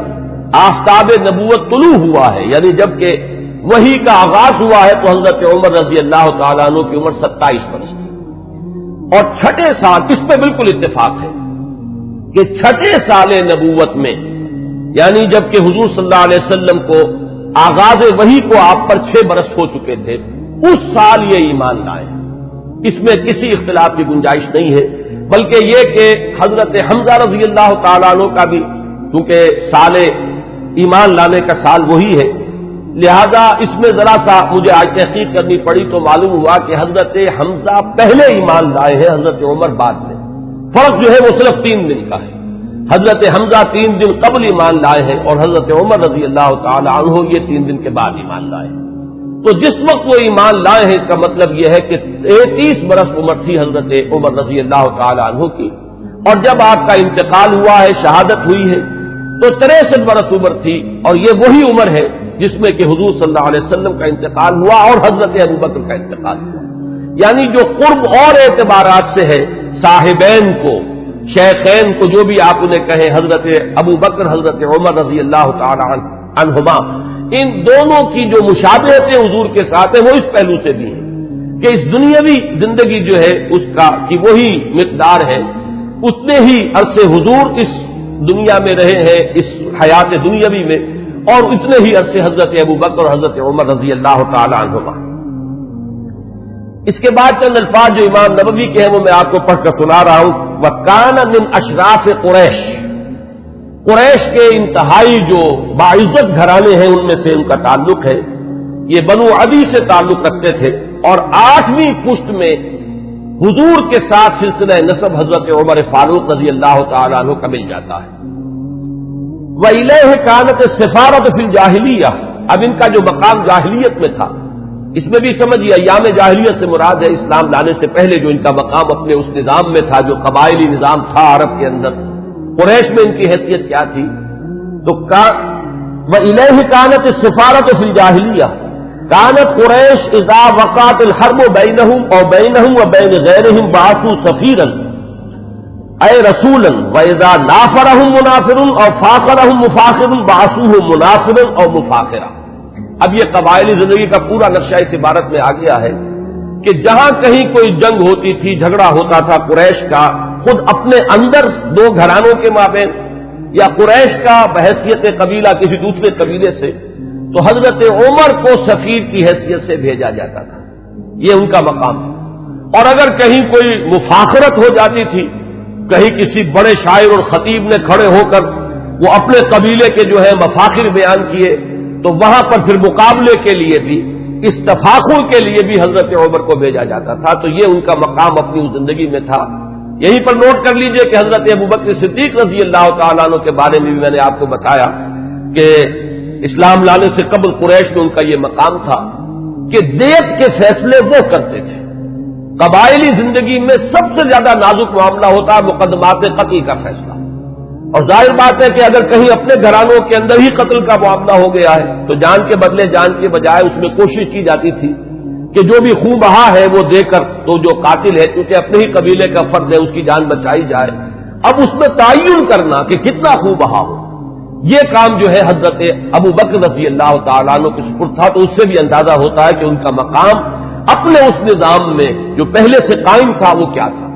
آفتاب نبوت طلوع ہوا ہے، یعنی جب کہ وحی کا آغاز ہوا ہے، تو حضرت عمر رضی اللہ تعالیٰ عنہ کی عمر 27 برس تھی۔ اور چھٹے سال، اس پہ بالکل اتفاق ہے کہ چھٹے سال نبوت میں، یعنی جبکہ حضور صلی اللہ علیہ وسلم کو آغاز وحی کو آپ پر 6 برس ہو چکے تھے، اس سال یہ ایمان لائے، اس میں کسی اختلاف کی گنجائش نہیں ہے، بلکہ یہ کہ حضرت حمزہ رضی اللہ تعالیٰ عنہ کا بھی کیونکہ سال ایمان لانے کا سال وہی ہے، لہذا اس میں ذرا سا مجھے آج تحقیق کرنی پڑی تو معلوم ہوا کہ حضرت حمزہ پہلے ایمان لائے ہیں، حضرت عمر بعد میں۔ فرق جو ہے وہ صرف 3 دن کا ہے، حضرت حمزہ 3 دن قبل ایمان لائے ہیں اور حضرت عمر رضی اللہ تعالی عنہ یہ 3 دن کے بعد ایمان لائے ہیں۔ تو جس وقت وہ ایمان لائے ہیں اس کا مطلب یہ ہے کہ 33 برس عمر تھی حضرت عمر رضی اللہ تعالی عنہ کی، اور جب آپ کا انتقال ہوا ہے، شہادت ہوئی ہے، تو 63 برس عمر تھی، اور یہ وہی عمر ہے جس میں کہ حضور صلی اللہ علیہ وسلم کا انتقال ہوا اور حضرت ابوبکر کا انتقال ہوا۔ یعنی جو قرب اور اعتبارات سے ہے، صاحبین کو، شیخین کو، جو بھی آپ انہیں کہیں، حضرت ابوبکر حضرت عمر رضی اللہ تعالی عنہما، ان دونوں کی جو مشابہتیں حضور کے ساتھ ہیں وہ اس پہلو سے بھی ہیں کہ اس دنیاوی زندگی جو ہے اس کا کی وہی مقدار ہے، اتنے ہی عرصے حضور اس دنیا میں رہے ہیں، اس حیات دنیاوی میں، اور اتنے ہی عرصے حضرت ابوبکر اور حضرت عمر رضی اللہ تعالی عنہما۔ اس کے بعد چند الفاظ جو امام نبوی کے ہیں وہ میں آپ کو پڑھ کر سنا رہا ہوں۔ وَكَانَ مِنْ أَشْرَافِ قُرَيْشِ، قریش کے انتہائی جو باعزت گھرانے ہیں ان میں سے ان کا تعلق ہے، یہ بنو عدی سے تعلق رکھتے تھے، اور 8ویں پشت میں حضور کے ساتھ سلسلہ نسب حضرت عمر فاروق رضی اللہ تعالیٰ عنہ کا مل جاتا ہے۔ وَإِلَيْهِ كَانَتِ السِّفَارَةُ فِي الْجَاهِلِيَّةِ، اب ان کا جو مقام جاہلیت میں تھا، اس میں بھی سمجھیے ایام جاہلیت سے مراد ہے اسلام لانے سے پہلے جو ان کا مقام اپنے اس نظام میں تھا جو قبائلی نظام تھا عرب کے اندر، قریش میں ان کی حیثیت کیا تھی؟ تو وَإِلَيْهِ كَانَتِ السِّفَارَةُ فِي الْجَاهِلِيَّةِ كَانَتْ قُرَيْشُ إِذَا وَقَعَتِ الْحَرْبُ بَيْنَهُمْ أَوْ بَيْنَهُمْ وَبَيْنَ غَيْرِهِمْ بَعَثُوا سَفِيرًا أي رسولا وإذا نافرهم منافر أو فاخرهم مفاخر بعثوه منافرا أو مفاخرا۔ اب یہ قبائلی زندگی کا پورا نقشہ اس عبارت میں آ گیا ہے کہ جہاں کہیں کوئی جنگ ہوتی تھی، جھگڑا ہوتا تھا قریش کا خود اپنے اندر دو گھرانوں کے مابین، یا قریش کا بحیثیت قبیلہ کسی دوسرے قبیلے سے، تو حضرت عمر کو سفیر کی حیثیت سے بھیجا جاتا تھا، یہ ان کا مقام ہے۔ اور اگر کہیں کوئی مفاخرت ہو جاتی تھی، کہیں کسی بڑے شاعر اور خطیب نے کھڑے ہو کر وہ اپنے قبیلے کے جو ہے مفاخر بیان کیے، تو وہاں پر پھر مقابلے کے لیے بھی، اس تفاخر کے لیے بھی حضرت عمر کو بھیجا جاتا تھا۔ تو یہ ان کا مقام اپنی اس زندگی میں تھا۔ یہیں پر نوٹ کر لیجئے کہ حضرت ابوبکر صدیق رضی اللہ تعالیٰ عنہ کے بارے میں بھی میں نے آپ کو بتایا کہ اسلام لانے سے قبل قریش میں ان کا یہ مقام تھا کہ دیت کے فیصلے وہ کرتے تھے۔ قبائلی زندگی میں سب سے زیادہ نازک معاملہ ہوتا ہے مقدمات قتل کا فیصلہ، اور ظاہر بات ہے کہ اگر کہیں اپنے گھرانوں کے اندر ہی قتل کا معاملہ ہو گیا ہے تو جان کے بدلے جان کے بجائے اس میں کوشش کی جاتی تھی کہ جو بھی خون بہا ہے وہ دے کر تو جو قاتل ہے کیونکہ اپنے ہی قبیلے کا فرد ہے اس کی جان بچائی جائے۔ اب اس میں تعین کرنا کہ کتنا خون بہا ہو، یہ کام جو ہے حضرت ابوبکر رضی اللہ تعالیٰ عنہ کے سپرد تھا۔ تو اس سے بھی اندازہ ہوتا ہے کہ ان کا مقام اپنے اس نظام میں جو پہلے سے قائم تھا وہ کیا تھا۔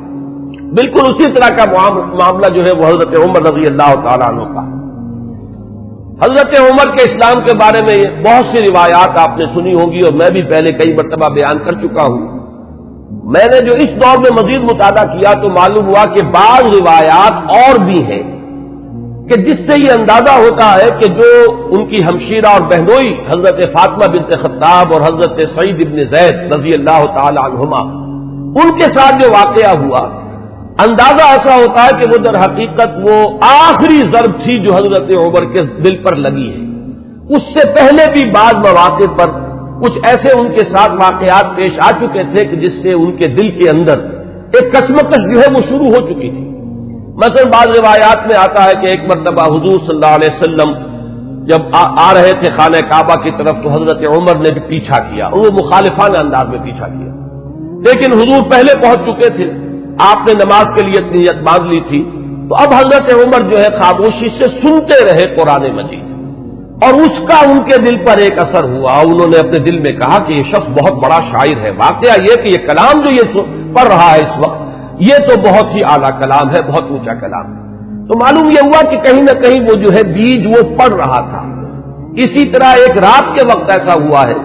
بالکل اسی طرح کا معاملہ جو ہے وہ حضرت عمر رضی اللہ تعالیٰ عنہ کا۔ حضرت عمر کے اسلام کے بارے میں بہت سی روایات آپ نے سنی ہوں گی، اور میں بھی پہلے کئی مرتبہ بیان کر چکا ہوں۔ میں نے جو اس دور میں مزید مطالعہ کیا تو معلوم ہوا کہ بعض روایات اور بھی ہیں کہ جس سے یہ اندازہ ہوتا ہے کہ جو ان کی ہمشیرہ اور بہنوئی حضرت فاطمہ بنت خطاب اور حضرت سعید ابن زید رضی اللہ تعالی عنہما، ان کے ساتھ جو واقعہ ہوا، اندازہ ایسا ہوتا ہے کہ وہ در حقیقت وہ آخری ضرب تھی جو حضرت عمر کے دل پر لگی ہے۔ اس سے پہلے بھی بعض مواقع پر کچھ ایسے ان کے ساتھ واقعات پیش آ چکے تھے کہ جس سے ان کے دل کے اندر ایک کشمکش جو ہے وہ شروع ہو چکی تھی۔ مثلا بعض روایات میں آتا ہے کہ ایک مرتبہ حضور صلی اللہ علیہ وسلم جب آ رہے تھے خانہ کعبہ کی طرف تو حضرت عمر نے بھی پیچھا کیا، اور وہ مخالفانہ انداز میں پیچھا کیا، لیکن حضور پہلے پہنچ چکے تھے، آپ نے نماز کے لیے نیت باندھ لی تھی، تو اب حضرت عمر جو ہے خاموشی سے سنتے رہے قرآن مجید، اور اس کا ان کے دل پر ایک اثر ہوا۔ انہوں نے اپنے دل میں کہا کہ یہ شخص بہت بڑا شاعر ہے۔ واقعہ یہ کہ یہ کلام جو یہ پڑھ رہا ہے اس وقت یہ تو بہت ہی اعلیٰ کلام ہے، بہت اونچا کلام ہے۔ تو معلوم یہ ہوا کہ کہیں نہ کہیں وہ جو ہے بیج وہ پڑ رہا تھا۔ اسی طرح ایک رات کے وقت ایسا ہوا ہے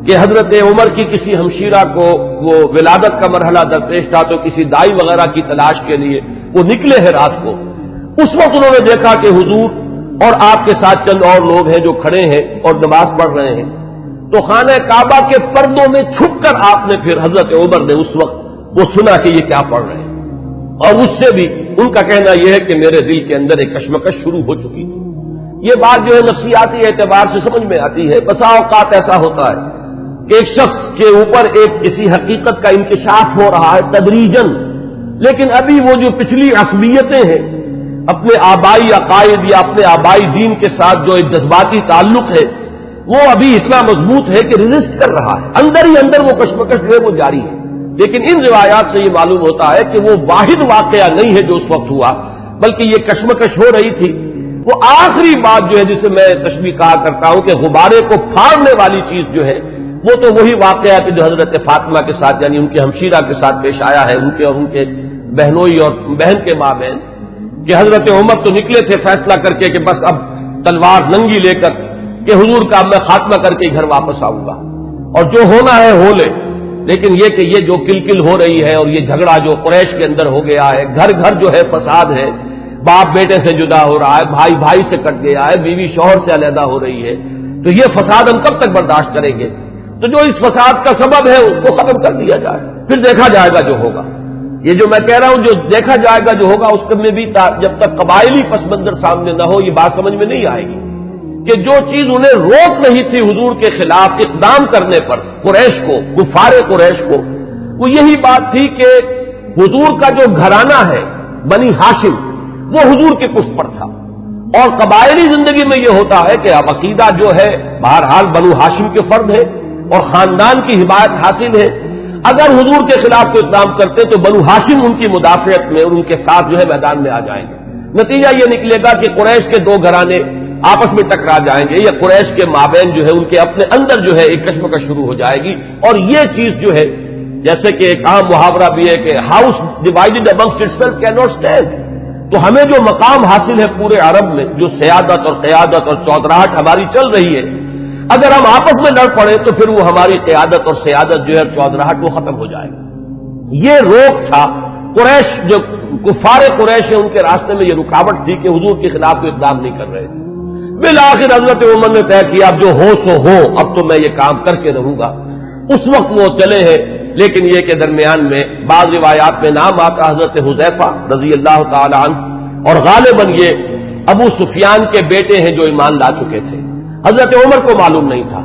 کہ حضرت عمر کی کسی ہمشیرہ کو وہ ولادت کا مرحلہ درپیش تھا، تو کسی دائی وغیرہ کی تلاش کے لیے وہ نکلے ہیں رات کو۔ اس وقت انہوں نے دیکھا کہ حضور اور آپ کے ساتھ چند اور لوگ ہیں جو کھڑے ہیں اور نماز پڑھ رہے ہیں، تو خانہ کعبہ کے پردوں میں چھپ کر آپ نے پھر حضرت عمر نے اس وقت وہ سنا کہ یہ کیا پڑھ رہے ہیں، اور اس سے بھی ان کا کہنا یہ ہے کہ میرے دل کے اندر ایک کشمکش شروع ہو چکی تھی۔ یہ بات جو ہے نفسیاتی اعتبار سے سمجھ میں آتی ہے۔ بسا اوقات ایسا ہوتا ہے کہ ایک شخص کے اوپر ایک کسی حقیقت کا انکشاف ہو رہا ہے تدریجاً، لیکن ابھی وہ جو پچھلی عصبیتیں ہیں، اپنے آبائی عقائد یا اپنے آبائی دین کے ساتھ جو ایک جذباتی تعلق ہے، وہ ابھی اتنا مضبوط ہے کہ ریزسٹ کر رہا ہے، اندر ہی اندر وہ کشمکش جو ہے وہ جاری ہے۔ لیکن ان روایات سے یہ معلوم ہوتا ہے کہ وہ واحد واقعہ نہیں ہے جو اس وقت ہوا، بلکہ یہ کشمکش ہو رہی تھی۔ وہ آخری بات جو ہے جسے میں تشبیہ کہا کرتا ہوں کہ غبارے کو پھاڑنے والی چیز جو ہے وہ تو وہی واقعہ ہے جو حضرت فاطمہ کے ساتھ یعنی ان کے ہمشیرہ کے ساتھ پیش آیا ہے، ان کے اور ان کے بہنوئی اور بہن کے مابین، کہ حضرت عمر تو نکلے تھے فیصلہ کر کے کہ بس اب تلوار ننگی لے کر کہ حضور کا میں خاتمہ کر کے گھر واپس آؤں گا اور جو ہونا ہے ہو لے، لیکن یہ کہ یہ جو کلکل ہو رہی ہے اور یہ جھگڑا جو قریش کے اندر ہو گیا ہے، گھر گھر جو ہے فساد ہے، باپ بیٹے سے جدا ہو رہا ہے، بھائی بھائی سے کٹ گیا ہے، بیوی شوہر سے علیحدہ ہو رہی ہے، تو یہ فساد ہم کب تک برداشت کریں گے؟ تو جو اس فساد کا سبب ہے اس کو ختم کر دیا جائے، پھر دیکھا جائے گا جو ہوگا۔ یہ جو میں کہہ رہا ہوں جو دیکھا جائے گا جو ہوگا، اس میں بھی جب تک قبائلی پس منظر سامنے نہ ہو یہ بات سمجھ میں نہیں آئے گی کہ جو چیز انہیں روک نہیں تھی حضور کے خلاف اقدام کرنے پر قریش کو، کفار قریش کو، وہ یہی بات تھی کہ حضور کا جو گھرانہ ہے بنی ہاشم وہ حضور کے پشت پر تھا، اور قبائلی زندگی میں یہ ہوتا ہے کہ اب عقیدہ جو ہے بہرحال بنو ہاشم کے فرد ہے اور خاندان کی حمایت حاصل ہے۔ اگر حضور کے خلاف کوئی اقدام کرتے تو بنو ہاشم ان کی مدافعت میں اور ان کے ساتھ جو ہے میدان میں آ جائیں گے۔ نتیجہ یہ نکلے گا کہ قریش کے دو گھرانے آپس میں ٹکرا جائیں گے، یا قریش کے مابین جو ہے ان کے اپنے اندر جو ہے ایک کشمکش شروع ہو جائے گی، اور یہ چیز جو ہے جیسے کہ ایک عام محاورہ بھی ہے کہ house divided amongst itself can not stand, تو ہمیں جو مقام حاصل ہے پورے عرب میں، جو سیادت اور قیادت اور چودراہٹ ہماری چل رہی ہے، اگر ہم آپس میں لڑ پڑے تو پھر وہ ہماری قیادت اور سیادت جو ہے چودراہٹ وہ ختم ہو جائے گی۔ یہ روک تھا قریش، جو کفار قریش ہیں ان کے راستے میں یہ رکاوٹ تھی کہ حضور کے خلاف کوئی اقدام نہیں کر رہے تھے۔ بالآخر حضرت عمر نے طے کیا اب جو ہو سو ہو، اب تو میں یہ کام کر کے رہوں گا۔ اس وقت وہ چلے ہیں، لیکن یہ کہ درمیان میں بعض روایات میں نام آتا حضرت حذیفہ رضی اللہ تعالی عنہ، اور غالباً یہ ابو سفیان کے بیٹے ہیں جو ایمان لا چکے تھے۔ حضرت عمر کو معلوم نہیں تھا،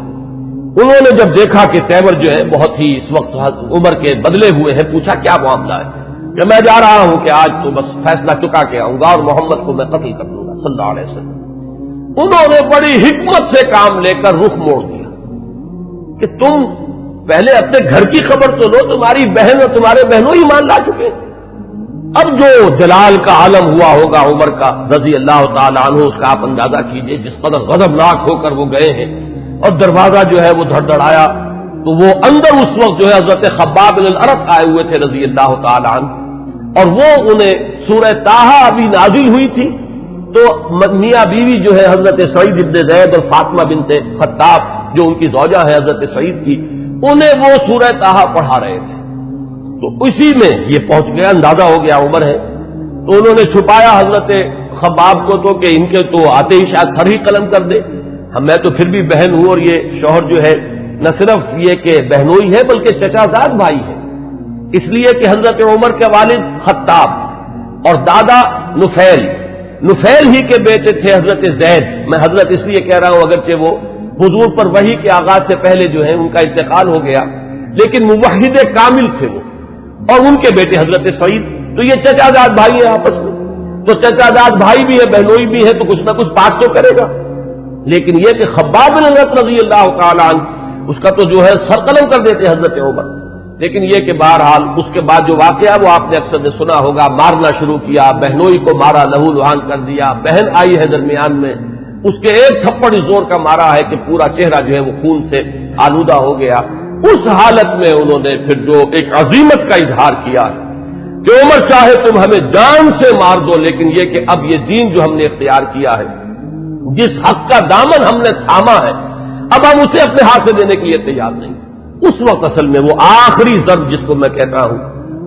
انہوں نے جب دیکھا کہ تیمر جو ہے بہت ہی اس وقت عمر کے بدلے ہوئے ہیں، پوچھا کیا معاملہ ہے؟ کہ میں جا رہا ہوں کہ آج تو بس فیصلہ چکا کے آؤں گا اور محمد کو میں قتل کر دوں گا صلی اللہ علیہ وسلم۔ انہوں نے بڑی حکمت سے کام لے کر رخ موڑ دیا کہ تم پہلے اپنے گھر کی خبر تو لو، تمہاری بہن اور تمہارے بہنوں ہی مان لا چکے۔ اب جو جلال کا عالم ہوا ہوگا عمر کا رضی اللہ تعالیٰ عنہ، اس کا آپ اندازہ کیجئے، جس قدر غضبناک ہو کر وہ گئے ہیں، اور دروازہ جو ہے وہ دھڑدھڑایا تو وہ اندر اس وقت جو ہے حضرت خباب بن الارت آئے ہوئے تھے رضی اللہ تعالیٰ عنہ، اور وہ انہیں سورہ طٰہٰ ابھی نازل ہوئی تھی، تو میاں بیوی جو ہے حضرت سعید ابن زید اور فاطمہ بنت خطاب جو ان کی زوجہ ہے حضرت سعید کی، انہیں وہ سورہ طٰہٰ پڑھا رہے تھے۔ تو اسی میں یہ پہنچ گیا، اندازہ ہو گیا عمر ہے، تو انہوں نے چھپایا حضرت خباب کو تو کہ ان کے تو آتے ہی شاید تھر ہی قلم کر دے، میں تو پھر بھی بہن ہوں، اور یہ شوہر جو ہے نہ صرف یہ کہ بہنوئی ہے بلکہ چچا زاد بھائی ہے، اس لیے کہ حضرت عمر کے والد خطاب اور دادا نفیل ہی کے بیٹے تھے حضرت زید۔ میں حضرت اس لیے کہہ رہا ہوں اگرچہ وہ حضور پر وحی کے آغاز سے پہلے جو ہے ان کا انتقال ہو گیا، لیکن موحد کامل تھے وہ، اور ان کے بیٹے حضرت سعید، تو یہ چچا زاد بھائی ہیں آپس میں، تو چچا زاد بھائی بھی ہے بہنوئی بھی ہے، تو کچھ نہ کچھ بات تو کرے گا۔ لیکن یہ کہ خباب بن الارت رضی اللہ تعالیٰ عنہ اس کا تو جو ہے سر قلم کر دیتے حضرت عمر، لیکن یہ کہ بہرحال اس کے بعد جو واقعہ وہ آپ نے اکثر نے سنا ہوگا، مارنا شروع کیا، بہنوئی کو مارا، لہو لہان کر دیا، بہن آئی ہے درمیان میں، اس کے ایک تھپڑ زور کا مارا ہے کہ پورا چہرہ جو ہے وہ خون سے آلودہ ہو گیا۔ اس حالت میں انہوں نے پھر جو ایک عزیمت کا اظہار کیا کہ عمر چاہے تم ہمیں جان سے مار دو، لیکن یہ کہ اب یہ دین جو ہم نے اختیار کیا ہے، جس حق کا دامن ہم نے تھاما ہے، اب ہم اسے اپنے ہاتھ سے دینے کے لیے تیار نہیں۔ اس وقت اصل میں وہ آخری ضرب جس کو میں کہتا ہوں،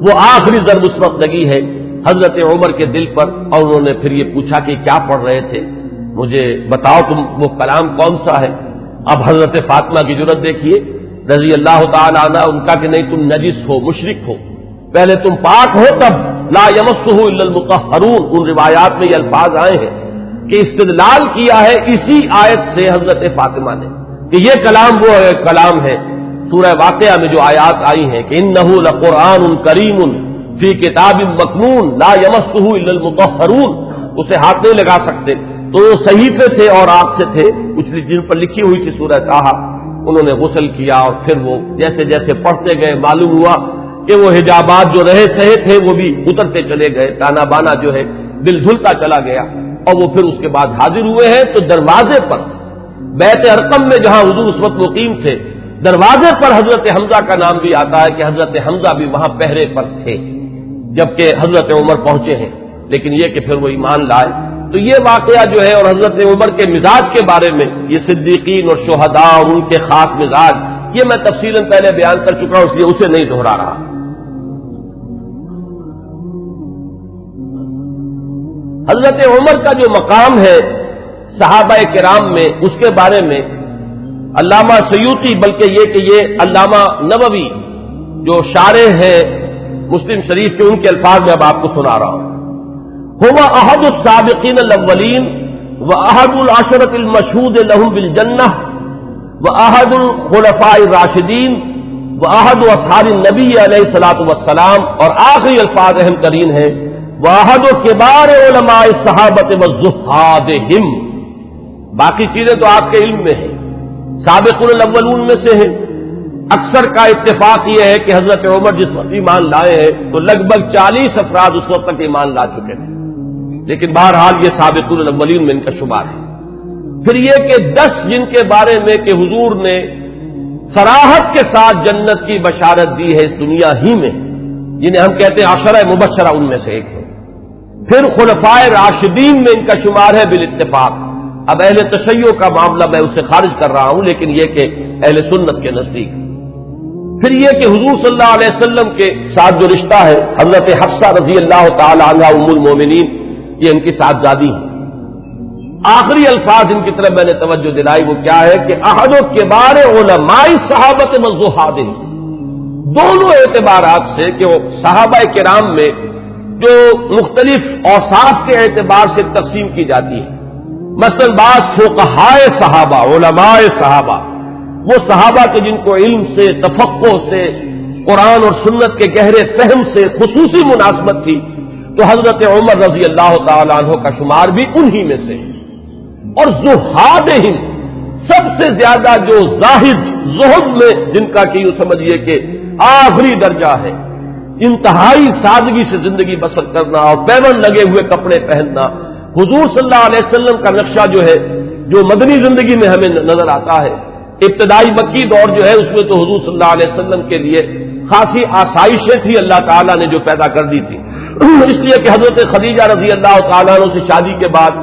وہ آخری ضرب اس وقت لگی ہے حضرت عمر کے دل پر، اور انہوں نے پھر یہ پوچھا کہ کیا پڑھ رہے تھے، مجھے بتاؤ تم وہ کلام کون سا ہے۔ اب حضرت فاطمہ کی جرأت دیکھیے رضی اللہ تعالی عنہ، ان کا کہ نہیں تم نجس ہو، مشرک ہو، پہلے تم پاک ہو تب لا یمسہ الا المطہرون۔ ان روایات میں یہ الفاظ آئے ہیں کہ استدلال کیا ہے اسی آیت سے حضرت فاطمہ نے کہ یہ کلام وہ کلام ہے سورہ واقعہ میں جو آیات آئی ہیں کہ انہ لقرآن کریم فی کتاب مکنون لا یمسہ الا المطہرون، اسے ہاتھ نہیں لگا سکتے۔ تو وہ صحیفے تھے اور آگ سے تھے کچھ جن پر لکھی ہوئی تھی سورہ طٰہٰ، انہوں نے غسل کیا اور پھر وہ جیسے جیسے پڑھتے گئے معلوم ہوا کہ وہ حجابات جو رہے سہے تھے وہ بھی اترتے چلے گئے، تانا بانا جو ہے دل دھلتا چلا گیا، اور وہ پھر اس کے بعد حاضر ہوئے ہیں۔ تو دروازے پر بیت ارقم میں جہاں حضور اس وقت مقیم تھے، دروازے پر حضرت حمزہ کا نام بھی آتا ہے کہ حضرت حمزہ بھی وہاں پہرے پر تھے جبکہ حضرت عمر پہنچے ہیں، لیکن یہ کہ پھر وہ ایمان لائے۔ تو یہ واقعہ جو ہے اور حضرت عمر کے مزاج کے بارے میں، یہ صدیقین اور شہداء اور ان کے خاص مزاج، یہ میں تفصیلاً پہلے بیان کر چکا ہوں، اس لیے اسے نہیں دہرا رہا۔ حضرت عمر کا جو مقام ہے صحابہ کرام میں، اس کے بارے میں علامہ سیوطی، بلکہ یہ کہ یہ علامہ نووی جو شارح ہیں مسلم شریف کے، ان کے الفاظ میں اب آپ کو سنا رہا ہوں۔ هو احد السابقین الاولین واحد العشرۃ المشہود لهم بالجنہ واحد الخلفاء الراشدین واحد اصحاب النبی علیہ الصلوۃ والسلام، اور آخری الفاظ اہم ترین ہیں واحد کبار علماء الصحابۃ والزہادہم۔ باقی چیزیں تو آپ کے علم میں ہیں، سابقون الاولون میں سے ہیں۔ اکثر کا اتفاق یہ ہے کہ حضرت عمر جس وقت ایمان لائے ہیں تو لگ بھگ 40 افراد اس وقت تک ایمان لا چکے تھے، لیکن بہرحال یہ سابقون الاولین میں ان کا شمار ہے۔ پھر یہ کہ 10 جن کے بارے میں کہ حضور نے صراحت کے ساتھ جنت کی بشارت دی ہے اس دنیا ہی میں، جنہیں ہم کہتے ہیں عشرہ مبشرہ، ان میں سے ایک ہے۔ پھر خلفائے راشدین میں ان کا شمار ہے بالاتفاق۔ اب اہل تشیع کا معاملہ میں اسے خارج کر رہا ہوں، لیکن یہ کہ اہل سنت کے نزدیک۔ پھر یہ کہ حضور صلی اللہ علیہ وسلم کے ساتھ جو رشتہ ہے، حضرت حفصہ رضی اللہ تعالی عنہا ام المومنین، یہ ان کی صاحبزادی ہے۔ آخری الفاظ ان کی طرف میں نے توجہ دلائی، وہ کیا ہے کہ احد کبار علماء صحابۃ والزہادہم، دونوں اعتبارات سے کہ وہ صحابہ کرام میں جو مختلف اوصاف کے اعتبار سے تقسیم کی جاتی ہے، مثلا بعض فقہائے صحابہ، علماء صحابہ، وہ صحابہ کے جن کو علم سے، تفقہ سے، قرآن اور سنت کے گہرے فہم سے خصوصی مناسبت تھی، تو حضرت عمر رضی اللہ تعالی عنہ کا شمار بھی انہی میں سے۔ اور زہادہم، سب سے زیادہ جو زاہد، زہد میں جن کا کہ یوں سمجھیے کہ آخری درجہ ہے، انتہائی سادگی سے زندگی بسر کرنا اور پیون لگے ہوئے کپڑے پہننا، حضور صلی اللہ علیہ وسلم کا نقشہ جو ہے جو مدنی زندگی میں ہمیں نظر آتا ہے، ابتدائی مکی دور جو ہے اس میں تو حضور صلی اللہ علیہ وسلم کے لیے خاصی آسائشیں تھی اللہ تعالیٰ نے جو پیدا کر دی تھی، اس لیے کہ حضرت خدیجہ رضی اللہ تعالیٰ عنہ سے شادی کے بعد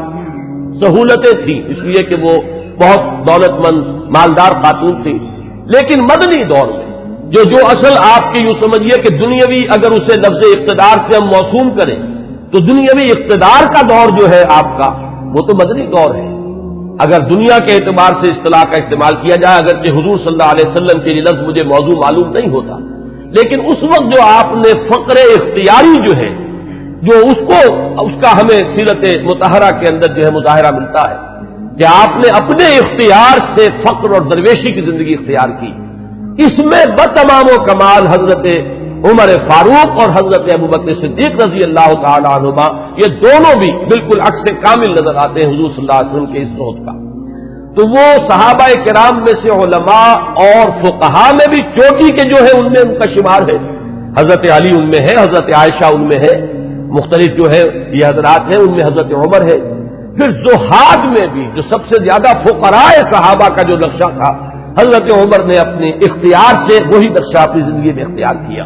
سہولتیں تھیں، اس لیے کہ وہ بہت دولت مند مالدار خاتون تھی۔ لیکن مدنی دور میں جو اصل آپ کی یوں سمجھیے کہ دنیاوی، اگر اسے لفظ اقتدار سے ہم موسوم کریں تو دنیاوی اقتدار کا دور جو ہے آپ کا، وہ تو مدنی دور ہے اگر دنیا کے اعتبار سے اصطلاح کا استعمال کیا جائے، اگرچہ حضور صلی اللہ علیہ وسلم کے لیے لفظ مجھے موضوع معلوم نہیں ہوتا، لیکن اس وقت جو آپ نے فقر اختیاری جو ہے، جو اس کا ہمیں سیرت مطہرہ کے اندر جو ہے مظاہرہ ملتا ہے کہ آپ نے اپنے اختیار سے فقر اور درویشی کی زندگی اختیار کی، اس میں بتمام و کمال حضرت عمر فاروق اور حضرت ابوبکر صدیق رضی اللہ تعالی عنہما، یہ دونوں بھی بالکل عکس کامل نظر آتے ہیں حضور صلی اللہ علیہ وسلم کے اس صحبت کا۔ تو وہ صحابہ کرام میں سے علماء اور فقہاء میں بھی چوٹی کے جو ہے ان میں ان کا شمار ہے، حضرت علی ان میں ہے، حضرت عائشہ ان میں ہے، مختلف جو ہے یہ حضرات ہیں، ان میں حضرت عمر ہے۔ پھر زہاد میں بھی جو سب سے زیادہ فقراء صحابہ کا جو نقشہ تھا، حضرت عمر نے اپنے اختیار سے وہی نقشہ اپنی زندگی میں اختیار کیا۔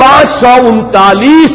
539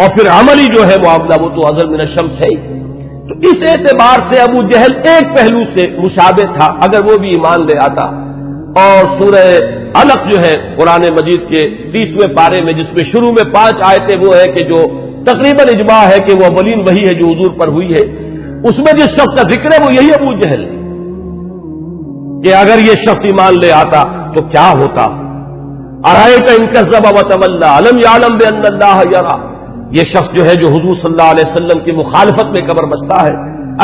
اور پھر عملی جو ہے معاملہ وہ تو اظہر من الشمس ہے. تو اس اعتبار سے ابو جہل ایک پہلو سے مشابہ تھا اگر وہ بھی ایمان لے آتا. اور سورہ علق جو ہے قرآن مجید کے 30ویں پارے میں جس میں شروع میں 5 آیتیں وہ ہے کہ جو تقریباً اجماع ہے کہ وہ اولین وحی ہے جو حضور پر ہوئی ہے، اس میں جس شخص کا ذکر ہے وہ یہی ابو جہل ہے کہ اگر یہ شخص ایمان لے آتا تو کیا ہوتا. ارأیت ان کذب وتولی الم یعلم بان اللہ یری. یہ شخص جو ہے جو حضور صلی اللہ علیہ وسلم کی مخالفت میں کمر بستہ ہے،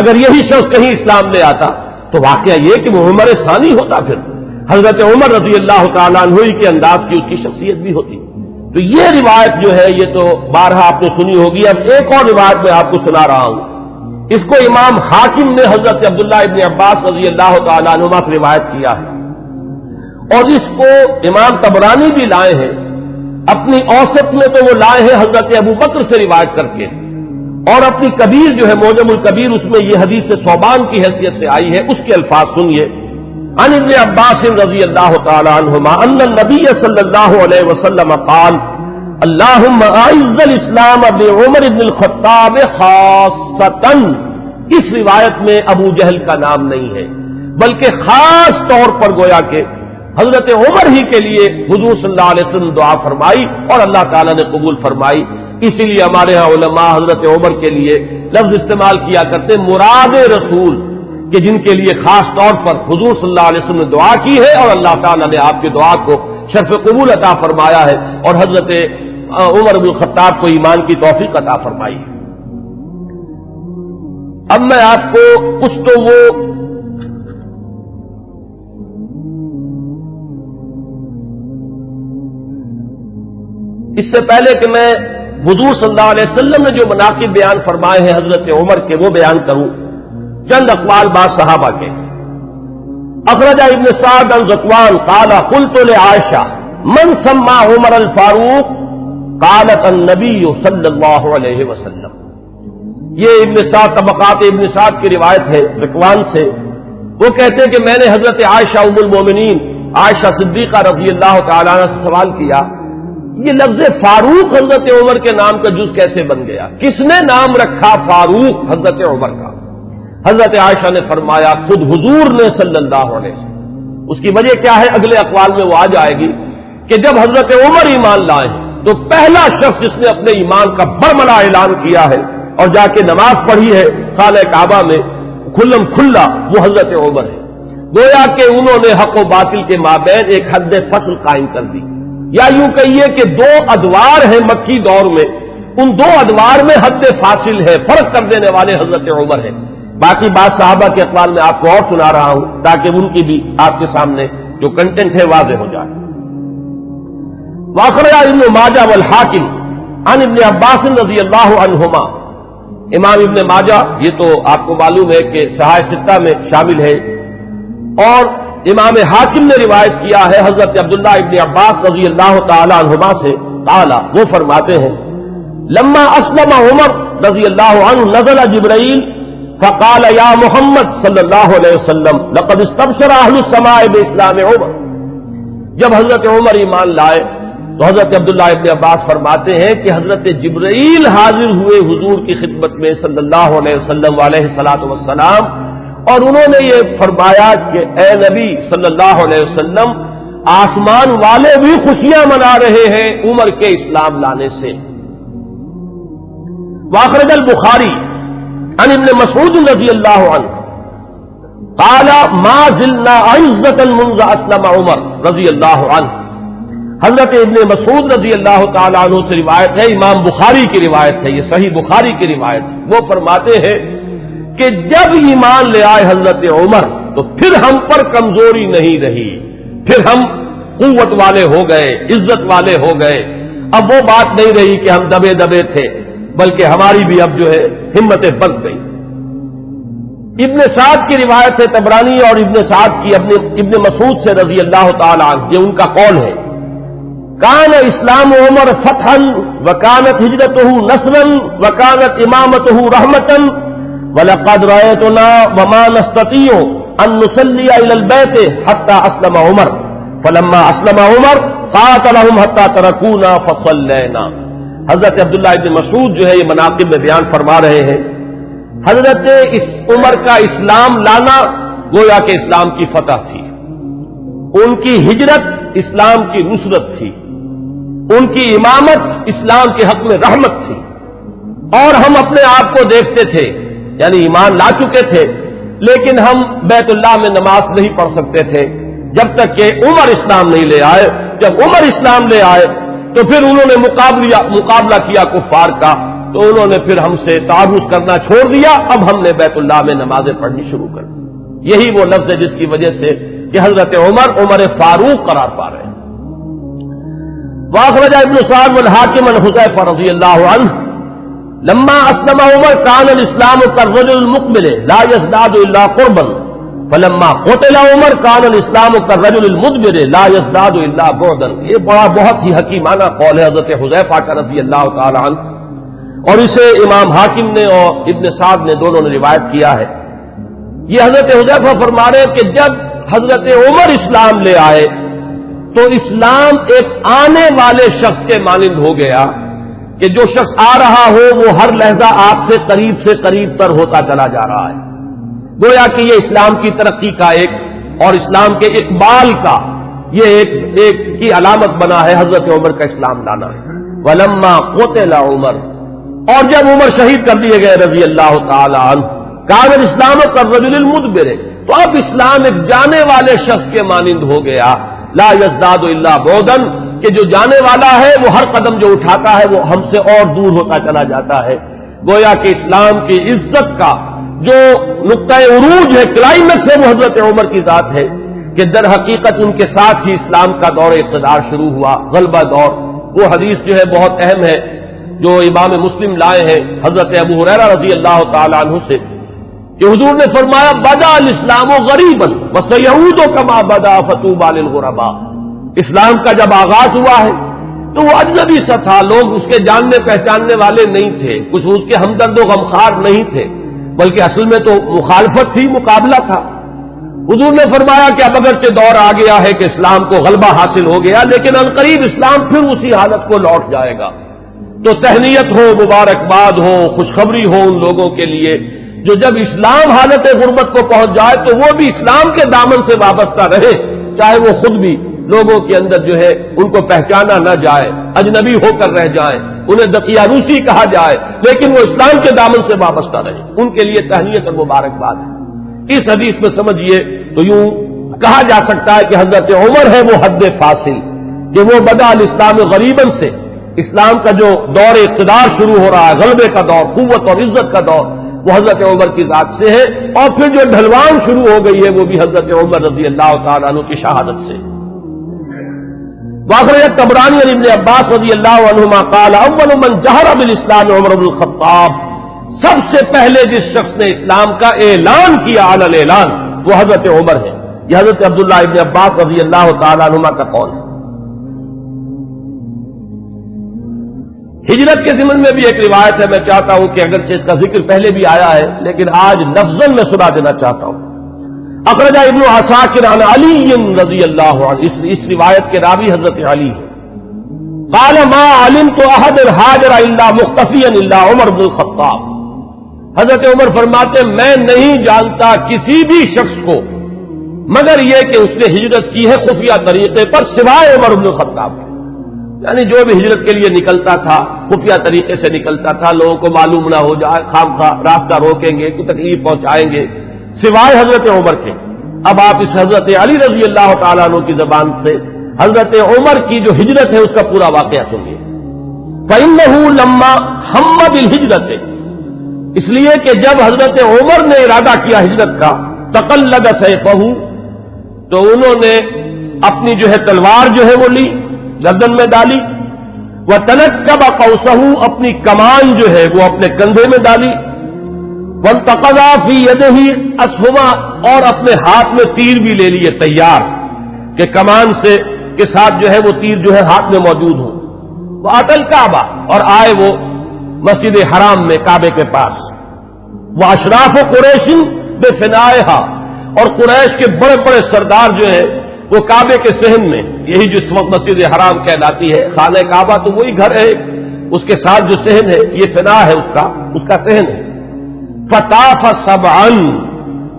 اگر یہی شخص کہیں اسلام لے آتا تو واقعہ یہ کہ وہ عمر ثانی ہوتا، پھر حضرت عمر رضی اللہ تعالیٰ عنہ کے انداز کی اس کی شخصیت بھی ہوتی. تو یہ روایت جو ہے یہ تو بارہا آپ نے سنی ہوگی. اب ایک اور روایت میں آپ کو سنا رہا ہوں. اس کو امام حاکم نے حضرت عبداللہ ابن عباس رضی اللہ تعالیٰ عنہما سے روایت کیا ہے، اور اس کو امام طبرانی بھی لائے ہیں اپنی اوسط میں، تو وہ لائے ہیں حضرت ابو بکر سے روایت کر کے، اور اپنی کبیر جو ہے معجم الکبیر اس میں یہ حدیث ثوبان کی حیثیت سے آئی ہے. اس کے الفاظ سنیے. عن ابن عباس رضی اللہ تعالی عنہما ان النبی صلی اللہ علیہ وسلم قال اللہم اعز الاسلام بعمر بن الخطاب خاصتا. اس روایت میں ابو جہل کا نام نہیں ہے بلکہ خاص طور پر گویا کہ حضرت عمر ہی کے لیے حضور صلی اللہ علیہ وسلم دعا فرمائی اور اللہ تعالیٰ نے قبول فرمائی. اسی لیے ہمارے ہاں علماء حضرت عمر کے لیے لفظ استعمال کیا کرتے مراد رسول، کہ جن کے لیے خاص طور پر حضور صلی اللہ علیہ وسلم نے دعا کی ہے اور اللہ تعالیٰ نے آپ کی دعا کو شرف قبول عطا فرمایا ہے اور حضرت عمر بن الخطاب کو ایمان کی توفیق عطا فرمائی. اب میں آپ کو کچھ تو وہ اس سے پہلے کہ میں حضور صلی اللہ علیہ وسلم نے جو مناقب بیان فرمائے ہیں حضرت عمر کے وہ بیان کروں، چند اقوال بعض صحابہ کے. اخرج ابن سعد عن ذکوان قال قلت لعائشہ من سمى عمر الفاروق قالت النبی صلی اللہ علیہ وسلم. یہ ابن سعد طبقات ابن سعد کی روایت ہے ذکوان سے. وہ کہتے ہیں کہ میں نے حضرت عائشہ ام المومنین عائشہ صدیقہ رضی اللہ تعالیٰ عنہ سے سوال کیا یہ لفظ فاروق حضرت عمر کے نام کا جز کیسے بن گیا، کس نے نام رکھا فاروق حضرت عمر کا؟ حضرت عائشہ نے فرمایا خود حضور نے صلی اللہ علیہ وسلم. اس کی وجہ کیا ہے اگلے اقوال میں وہ آ جائے گی کہ جب حضرت عمر ایمان لائے تو پہلا شخص جس نے اپنے ایمان کا برملا اعلان کیا ہے اور جا کے نماز پڑھی ہے خانہ کعبہ میں کھلم کھلا وہ حضرت عمر ہے. گویا کہ انہوں نے حق و باطل کے مابین ایک حد فصل قائم کر دی، یا یوں کہیے کہ دو ادوار ہیں مکی دور میں، ان دو ادوار میں حد فاصل ہے، فرق کر دینے والے حضرت عمر ہیں. باقی بات صحابہ کے اقوال میں آپ کو اور سنا رہا ہوں تاکہ ان کی بھی آپ کے سامنے جو کنٹینٹ ہے واضح ہو جائے. واخرج ابن ماجہ والحاکم عن ابن عباس رضی اللہ عنہما. امام ابن ماجہ یہ تو آپ کو معلوم ہے کہ صحاح ستہ میں شامل ہے، اور امام حاکم نے روایت کیا ہے حضرت عبداللہ ابن عباس رضی اللہ تعالی عنہما سے قال وہ فرماتے ہیں لما اسلم عمر رضی اللہ عنہ نزل جبرائیل فقال یا محمد صلی اللہ علیہ وسلم لقد استبشر اہل السماء باسلام عمر. جب حضرت عمر ایمان لائے تو حضرت عبداللہ ابن عباس فرماتے ہیں کہ حضرت جبرائیل حاضر ہوئے حضور کی خدمت میں صلی اللہ علیہ وسلم علیہ الصلوۃ والسلام، اور انہوں نے یہ فرمایا کہ اے نبی صلی اللہ علیہ وسلم آسمان والے بھی خوشیاں منا رہے ہیں عمر کے اسلام لانے سے. واخرج البخاری عن ابن مسعود رضی اللہ عنہ قال ما زلنا عزة منذ اسلم عمر رضی اللہ عنہ. حضرت ابن مسعود رضی اللہ تعالیٰ عنہ سے روایت ہے، امام بخاری کی روایت ہے، یہ صحیح بخاری کی روایت. وہ فرماتے ہیں کہ جب ایمان لے آئے حضرت عمر تو پھر ہم پر کمزوری نہیں رہی، پھر ہم قوت والے ہو گئے، عزت والے ہو گئے. اب وہ بات نہیں رہی کہ ہم دبے دبے تھے، بلکہ ہماری بھی اب جو ہے ہمتیں بڑھ گئی. ابن سعد کی روایت ہے طبرانی اور ابن سعد کی ابن مسعود سے رضی اللہ تعالی عنہ، یہ ان کا قول ہے. کان اسلام عمر فتحا وکانت ہجرتہ نصرا وکانت امامتہ رحمتا وَلَقَدْ رَأَيْتُنَا وَمَا نَسْتَطِيعُ أَن نُّصَلِّيَ إِلَى الْبَيْتِ حَتَّى أَسْلَمَ عُمَرُ فَلَمَّا أَسْلَمَ عُمَرُ قَاتَلَهُمْ حَتَّى تَرَكُونَا فَصَلَّيْنَا. حضرت عبداللہ ابن مسعود جو ہے یہ مناقب میں بیان فرما رہے ہیں، حضرت عمر کا اسلام لانا گویا کہ اسلام کی فتح تھی، ان کی ہجرت اسلام کی نصرت تھی، ان کی امامت اسلام کے حق میں رحمت تھی، اور ہم اپنے آپ کو دیکھتے تھے، یعنی ایمان لا چکے تھے لیکن ہم بیت اللہ میں نماز نہیں پڑھ سکتے تھے جب تک کہ عمر اسلام نہیں لے آئے۔ جب عمر اسلام لے آئے تو پھر انہوں نے مقابلہ کیا کفار کا، تو انہوں نے پھر ہم سے تعارض کرنا چھوڑ دیا، اب ہم نے بیت اللہ میں نمازیں پڑھنی شروع کر دی۔ یہی وہ لفظ ہے جس کی وجہ سے کہ حضرت عمر فاروق قرار پا رہے ہیں۔ واخرج ابن سعد والحاکم عن حذیفہ رضی اللہ عنہ لما اسلم عمر كان الاسلام كالرجل المقبل لا يزداد الا قربا فلما قتل عمر كان الاسلام كالرجل المدبر لا يزداد الا بعدا۔ یہ بہت ہی حکیمانہ قول ہے حضرت حذیفہ کا رضی اللہ تعالی عنہ، اور اسے امام حاکم نے اور ابن سعد نے دونوں نے روایت کیا ہے۔ یہ حضرت حذیفہ فرما رہے ہیں کہ جب حضرت عمر اسلام لے آئے تو اسلام ایک آنے والے شخص کے مانند ہو گیا کہ جو شخص آ رہا ہو وہ ہر لحظہ آپ سے قریب تر ہوتا چلا جا رہا ہے۔ گویا کہ یہ اسلام کی ترقی کا ایک اور اسلام کے اقبال کا یہ ایک کی علامت بنا ہے حضرت عمر کا اسلام لانا۔ ولما قتل عمر، اور جب عمر شہید کر دیے گئے رضی اللہ تعالی عنہ، کان الاسلام كالرجل المدبر، تو اب اسلام ایک جانے والے شخص کے مانند ہو گیا، لا یزداد الا بعدا، کہ جو جانے والا ہے وہ ہر قدم جو اٹھاتا ہے وہ ہم سے اور دور ہوتا چلا جاتا ہے۔ گویا کہ اسلام کی عزت کا جو نقطہ عروج ہے، کلائمیکس ہے، وہ حضرت عمر کی ذات ہے کہ در حقیقت ان کے ساتھ ہی اسلام کا دور اقتدار شروع ہوا، غلبہ دور۔ وہ حدیث جو ہے بہت اہم ہے جو امام مسلم لائے ہیں حضرت ابو ہریرہ رضی اللہ تعالی عنہ سے، کہ حضور نے فرمایا بدا الاسلام غریبا وسیعود کما بدا فطوبى للغرباء۔ اسلام کا جب آغاز ہوا ہے تو وہ اجنبی سا تھا، لوگ اس کے جاننے پہچاننے والے نہیں تھے، کچھ اس کے ہمدرد و غمخوار نہیں تھے، بلکہ اصل میں تو مخالفت تھی، مقابلہ تھا۔ حضور نے فرمایا کہ اب اگرچہ دور آ گیا ہے کہ اسلام کو غلبہ حاصل ہو گیا، لیکن عنقریب اسلام پھر اسی حالت کو لوٹ جائے گا۔ تو تہنیت ہو، مبارکباد ہو، خوشخبری ہو ان لوگوں کے لیے جو جب اسلام حالت غربت کو پہنچ جائے تو وہ بھی اسلام کے دامن سے وابستہ رہے، چاہے وہ خود بھی لوگوں کے اندر جو ہے ان کو پہچانا نہ جائے، اجنبی ہو کر رہ جائیں، انہیں دقیانوسی کہا جائے، لیکن وہ اسلام کے دامن سے وابستہ رہے، ان کے لیے تہنیت اور مبارکباد ہے۔ اس حدیث میں سمجھیے تو یوں کہا جا سکتا ہے کہ حضرت عمر ہے وہ حد فاصل، کہ وہ بدا الاسلام غریباً سے اسلام کا جو دور اقتدار شروع ہو رہا ہے، غلبے کا دور، قوت اور عزت کا دور، وہ حضرت عمر کی ذات سے ہے، اور پھر جو ڈھلوان شروع ہو گئی ہے وہ بھی حضرت عمر رضی اللہ تعالیٰ عنہ کی شہادت سے۔ واخرج الطبرانی عن ابن عباس رضی اللہ عنہما قال اول من جہر بالاسلام عمر بن الخطاب، سب سے پہلے جس شخص نے اسلام کا اعلان کیا علی الاعلان وہ حضرت عمر ہے۔ یہ حضرت عبداللہ ابن عباس رضی اللہ تعالیٰ عنہما کا قول ہے۔ ہجرت کے ضمن میں بھی ایک روایت ہے، میں چاہتا ہوں کہ اگرچہ اس کا ذکر پہلے بھی آیا ہے لیکن آج لفظاً میں سنا دینا چاہتا ہوں۔ اخرج ابن عساکر عن علی رضی اللہ عنہ، اس روایت کے راوی حضرت علی ہیں۔ قال ما علمت احد الحاجر الا مختفیا الا عمر بن الخطاب، حضرت عمر فرماتے میں نہیں جانتا کسی بھی شخص کو مگر یہ کہ اس نے ہجرت کی ہے خفیہ طریقے پر سوائے عمر بن الخطاب، یعنی جو بھی ہجرت کے لیے نکلتا تھا خفیہ طریقے سے نکلتا تھا، لوگوں کو معلوم نہ ہو جائے، خام خواہ راستہ روکیں گے، کوئی تکلیف پہنچائیں گے، سوائے حضرت عمر کے۔ اب آپ اس حضرت علی رضی اللہ تعالیٰ عنہ کی زبان سے حضرت عمر کی جو ہجرت ہے اس کا پورا واقعہ سنیے۔ فَإِنَّهُ لَمَّا هَمَّ بِالْهِجْرَةِ، اس لیے کہ جب حضرت عمر نے ارادہ کیا ہجرت کا، تَقَلَّدَ سَيْفَهُ، تو انہوں نے اپنی جو ہے تلوار جو ہے وہ لی، گردن میں ڈالی، وَتَنَكَّبَ قَوْسَهُ، اپنی کمان جو ہے وہ اپنے کندھے میں ڈالی، وَانْتَقَضَ فِي يَدِهِ أَسْهُمًا، اور اپنے ہاتھ میں تیر بھی لے لیے تیار کہ کمان سے کے ساتھ جو ہے وہ تیر جو ہے ہاتھ میں موجود ہو۔ وَأَتَى الْكَعْبَةَ، اور آئے وہ مسجد حرام میں کعبے کے پاس، وَأَشْرَافُ قُرَيْشٍ بِفِنَائِهَا، اور قریش کے بڑے بڑے سردار جو ہیں وہ کعبے کے صحن میں، یہی جس وقت مسجد حرام کہلاتی ہے، خانہ کعبہ تو وہی گھر ہے اس کے ساتھ جو صحن ہے یہ فنا ہے اس کا صحن ہے. فطاف سبعا،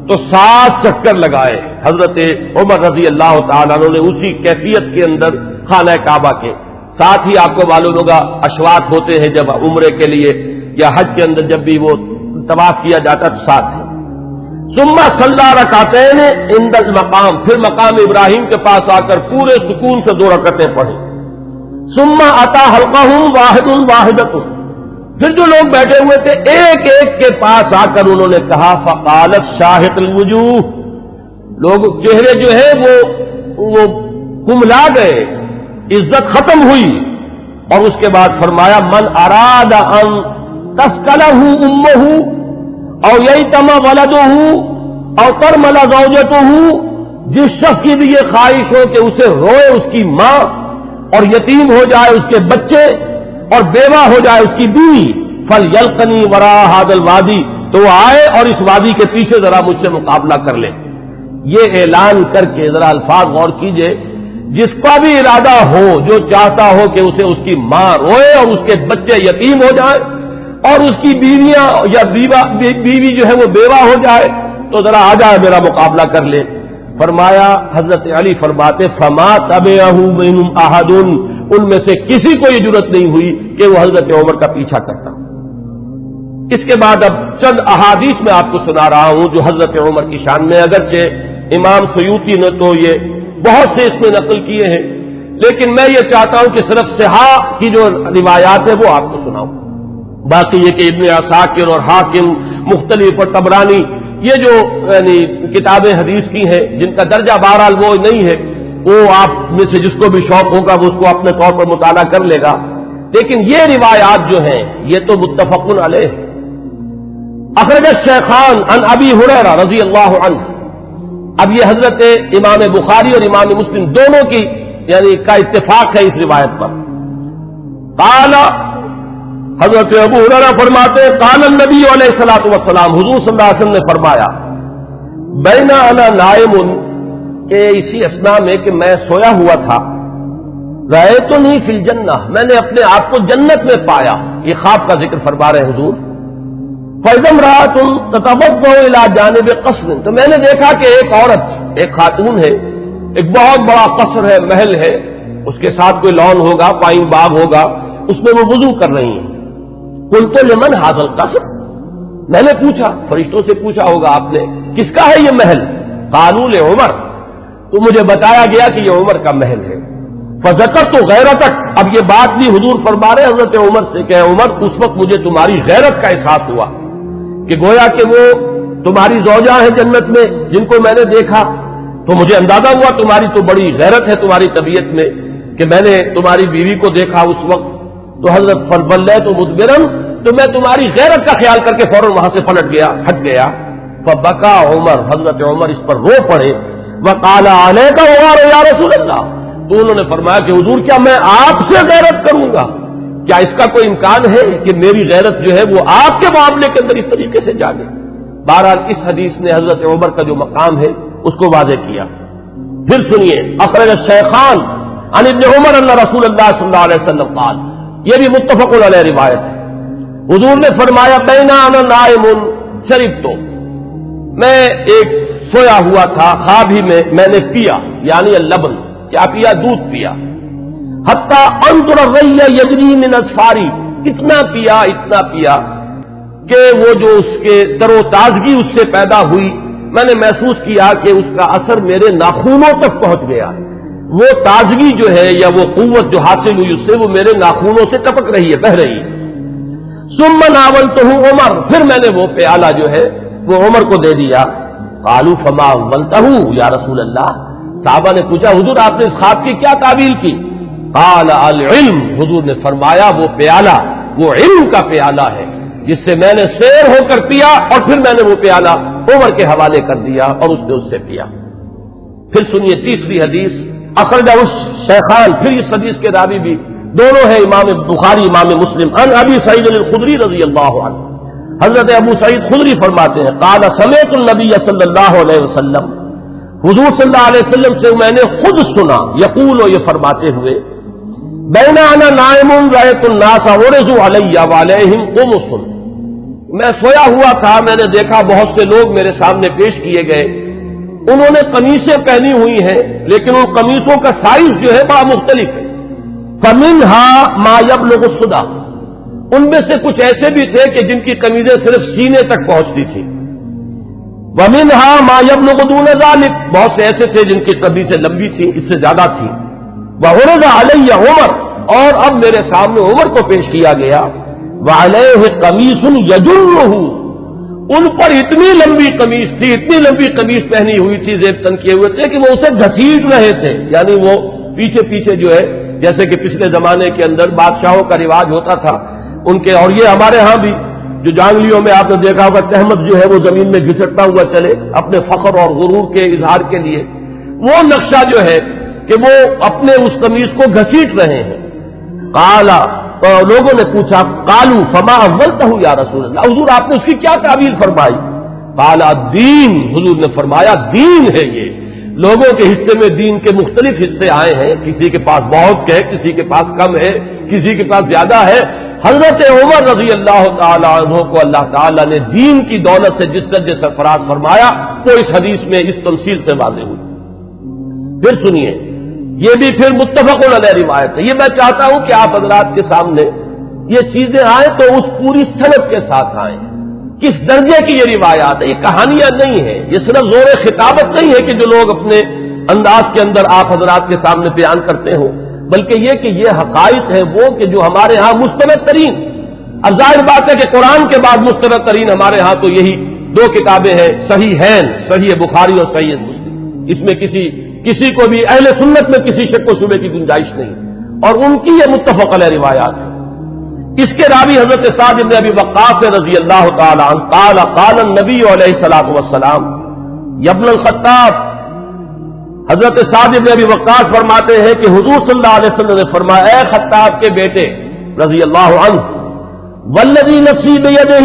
تو 7 چکر لگائے حضرت عمر رضی اللہ تعالیٰ عنہ نے اسی کیفیت کے اندر خانہ کعبہ کے. ساتھ ہی آپ کو معلوم ہوگا اشواط ہوتے ہیں جب عمرے کے لیے یا حج کے اندر جب بھی وہ طواف کیا جاتا تو ساتھ ہے. ثم صلی رکعتین عند المقام، پھر مقام ابراہیم کے پاس آ کر پورے سکون سے 2 رکعتیں پڑھی. ثم اتی حلقہم واحد واحدۃ، پھر جو لوگ بیٹھے ہوئے تھے ایک ایک کے پاس آ کر انہوں نے کہا فقالت شاہق الوجوہ، لوگ چہرے جو ہے وہ کملا گئے، عزت ختم ہوئی. اور اس کے بعد فرمایا من اراد ان تسکلہ امہ او ییتم ولدہ او ترمل زوجتہ، جس شخص کی بھی یہ خواہش ہو کہ اسے روئے اس کی ماں اور یتیم ہو جائے اس کے بچے اور بیوہ ہو جائے اس کی بیوی، فلیلقنی وراء ھذا الوادی، تو وہ آئے اور اس وادی کے پیچھے ذرا مجھ سے مقابلہ کر لے. یہ اعلان کر کے ذرا الفاظ غور کیجئے، جس کا بھی ارادہ ہو، جو چاہتا ہو کہ اسے اس کی ماں روئے اور اس کے بچے یتیم ہو جائیں اور اس کی بیویاں یا بیوی جو ہے وہ بیوہ ہو جائے، تو ذرا آ جائے میرا مقابلہ کر لے. فرمایا حضرت علی فرماتے فما تبعہ منہم احد، ان میں سے کسی کو یہ جرأت نہیں ہوئی کہ وہ حضرت عمر کا پیچھا کرتا. اس کے بعد اب چند احادیث میں آپ کو سنا رہا ہوں جو حضرت عمر کی شان میں، اگرچہ امام سیوطی نے تو یہ بہت سے اس میں نقل کیے ہیں، لیکن میں یہ چاہتا ہوں کہ صرف صحاح کی جو روایات ہے وہ آپ کو سناؤں. باقی یہ کہ ابن عساکر اور حاکم مختلف اور طبرانی یہ جو یعنی کتابیں حدیث کی ہیں جن کا درجہ بہرحال وہ نہیں ہے، وہ آپ میں سے جس کو بھی شوق ہوگا وہ اس کو اپنے طور پر مطالعہ کر لے گا. لیکن یہ روایات جو ہیں یہ تو متفق علیہ. اخرج الشیخان عن ابی ہریرہ رضی اللہ عنہ، اب یہ حضرت امام بخاری اور امام مسلم دونوں کی یعنی کا اتفاق ہے اس روایت پر. قال، حضرت ابو ہریرہ فرماتے ہیں قال النبی علیہ الصلوۃ والسلام، حضور صلی اللہ علیہ وسلم نے فرمایا بین انا نائم، کہ اسی اثناء میں کہ میں سویا ہوا تھا، رأیتنی فی الجنہ، میں نے اپنے آپ کو جنت میں پایا. یہ خواب کا ذکر فرما رہے حضور. فإذا امرأة تتوضأ إلى جانب قصر، تو میں نے دیکھا کہ ایک عورت، ایک خاتون ہے، ایک بہت بڑا قصر ہے، محل ہے، اس کے ساتھ کوئی لان ہوگا، پائن باغ ہوگا، اس میں وہ وضو کر رہی ہیں. قلت لمن هذا القصر، میں نے پوچھا، فرشتوں سے پوچھا ہوگا آپ نے، کس کا ہے یہ محل؟ قالوا لعمر، تو مجھے بتایا گیا کہ یہ عمر کا محل ہے. فذکرت غیرتک، اب یہ بات بھی حضور فرما رہے حضرت عمر سے کہ عمر اس وقت مجھے تمہاری غیرت کا احساس ہوا کہ گویا کہ وہ تمہاری زوجہ ہیں جنت میں جن کو میں نے دیکھا، تو مجھے اندازہ ہوا تمہاری تو بڑی غیرت ہے تمہاری طبیعت میں کہ میں نے تمہاری بیوی کو دیکھا اس وقت. تو حضرت فنوليت مدبرا، تو میں تمہاری غیرت کا خیال کر کے فوراً وہاں سے پلٹ گیا، ہٹ گیا. فبکا عمر، حضرت عمر اس پر رو پڑے. وقال علیک غار یا رسول اللہ، تو انہوں نے فرمایا کہ حضور کیا میں آپ سے غیرت کروں گا؟ کیا اس کا کوئی امکان ہے کہ میری غیرت جو ہے وہ آپ کے معاملے کے اندر اس طریقے سے جاگے؟ بہرحال اس حدیث نے حضرت عمر کا جو مقام ہے اس کو واضح کیا. پھر سنیے، اخرج الشیخان عن ابن عمر ان رسول اللہ صلی اللہ علیہ وسلم قال، یہ بھی متفق علیہ روایت ہے. حضور نے فرمایا بینا انا نائم شربت، میں ایک سویا ہوا تھا، خواب ہی میں نے پیا، یعنی اللبن، کیا پیا؟ دودھ پیا. حتی انظر الری یجری من اصفاری، اتنا پیا کہ وہ جو اس کے تر و تازگی اس سے پیدا ہوئی، میں نے محسوس کیا کہ اس کا اثر میرے ناخونوں تک پہنچ گیا. وہ تازگی جو ہے یا وہ قوت جو حاصل ہوئی اس سے وہ میرے ناخونوں سے ٹپک رہی ہے، بہہ رہی ہے. ثم ناولتہ عمر، پھر میں نے وہ پیالہ جو ہے وہ عمر کو دے دیا. قالوا فما اولتہ یا رسول اللہ، صحابہ نے پوچھا حضور آپ نے اس خواب کی کیا تعبیر کی؟ قال العلم، حضور نے فرمایا وہ پیالہ وہ علم کا پیالہ ہے جس سے میں نے سیر ہو کر پیا، اور پھر میں نے وہ پیالہ عمر کے حوالے کر دیا اور اس نے اس سے پیا. پھر سنیے تیسری حدیث، اخرجہ الشیخان، پھر اس حدیث کے راوی بھی دونوں ہیں امام بخاری امام مسلم. عن ابی سعید الخدری رضی اللہ عنہ، حضرت ابو سعید خدری فرماتے ہیں قال سمعت النبی صلی اللہ علیہ وسلم، حضور صلی اللہ علیہ وسلم سے میں نے خود سنا، یقول، یہ فرماتے ہوئے بینا انا نائم رأیت الناس عرضوا علی وعلیہم قمص، میں سویا ہوا تھا، میں نے دیکھا بہت سے لوگ میرے سامنے پیش کیے گئے، انہوں نے قمیصیں پہنی ہوئی ہیں لیکن ان قمیصوں کا سائز جو ہے بڑا مختلف ہے۔ فمنها ما یبلغ الصدع، ان میں سے کچھ ایسے بھی تھے کہ جن کی قمیضیں صرف سینے تک پہنچتی تھیں۔ ومنها ما یبلغ دون ذلك، بہت سے ایسے تھے جن کی قمیضیں لمبی تھیں، اس سے زیادہ تھیں۔ وعرض علی عمر، اور اب میرے سامنے عمر کو پیش کیا گیا، وعلیہ قمیص یجرہ، ان پر اتنی لمبی قمیص تھی، اتنی لمبی قمیص پہنی ہوئی تھی، زیب تن کیے ہوئے تھے کہ وہ اسے گھسیٹ رہے تھے، یعنی وہ پیچھے پیچھے جو ہے، جیسے کہ پچھلے زمانے کے اندر بادشاہوں کا رواج ہوتا تھا ان کے، اور یہ ہمارے ہاں بھی جو جانگلیوں میں آپ نے دیکھا ہوگا تہمت جو ہے وہ زمین میں گھسٹتا ہوا چلے اپنے فخر اور غرور کے اظہار کے لیے، وہ نقشہ جو ہے کہ وہ اپنے اس قمیص کو گھسیٹ رہے ہیں۔ قالا، تو لوگوں نے پوچھا، قالو فما اولتہ یا رسول اللہ، حضور آپ نے اس کی کیا تعبیر فرمائی؟ قالا دین، حضور نے فرمایا دین ہے یہ، لوگوں کے حصے میں دین کے مختلف حصے آئے ہیں، کسی کے پاس بہت ہے، کسی کے پاس کم ہے، کسی کے پاس زیادہ ہے۔ حضرت عمر رضی اللہ تعالی عنہ کو اللہ تعالیٰ نے دین کی دولت سے جس درجے سرفراز فرمایا وہ اس حدیث میں اس تمثیل سے واضح ہوئی۔ پھر سنیے، یہ بھی پھر متفق علیہ روایت ہے، یہ میں چاہتا ہوں کہ آپ حضرات کے سامنے یہ چیزیں آئیں تو اس پوری سند کے ساتھ آئیں، کس درجے کی یہ روایات ہے، یہ کہانیاں نہیں ہیں، یہ صرف زور خطابت نہیں ہے کہ جو لوگ اپنے انداز کے اندر آپ حضرات کے سامنے بیان کرتے ہوں، بلکہ یہ کہ یہ حقائق ہیں وہ کہ جو ہمارے ہاں مستند ترین، اب ظاہر بات ہے کہ قرآن کے بعد مستند ترین ہمارے ہاں تو یہی دو کتابیں ہیں، صحیحین، صحیح بخاری اور صحیح مسلم، اس میں کسی کو بھی اہل سنت میں کسی شک و شبے کی گنجائش نہیں، اور ان کی یہ متفق علیہ روایات ہے۔ اس کے راوی حضرت سعد بن ابی وقاص رضی اللہ تعالی عنہ قال قال النبی علیہ الصلوۃ والسلام یا ابن الخطاب، حضرت سعد بن ابی وقاص فرماتے ہیں کہ حضور صلی اللہ علیہ وسلم نے فرمایا، اے خطاب کے بیٹے رضی اللہ عنہ، والذی نفسی بیدہ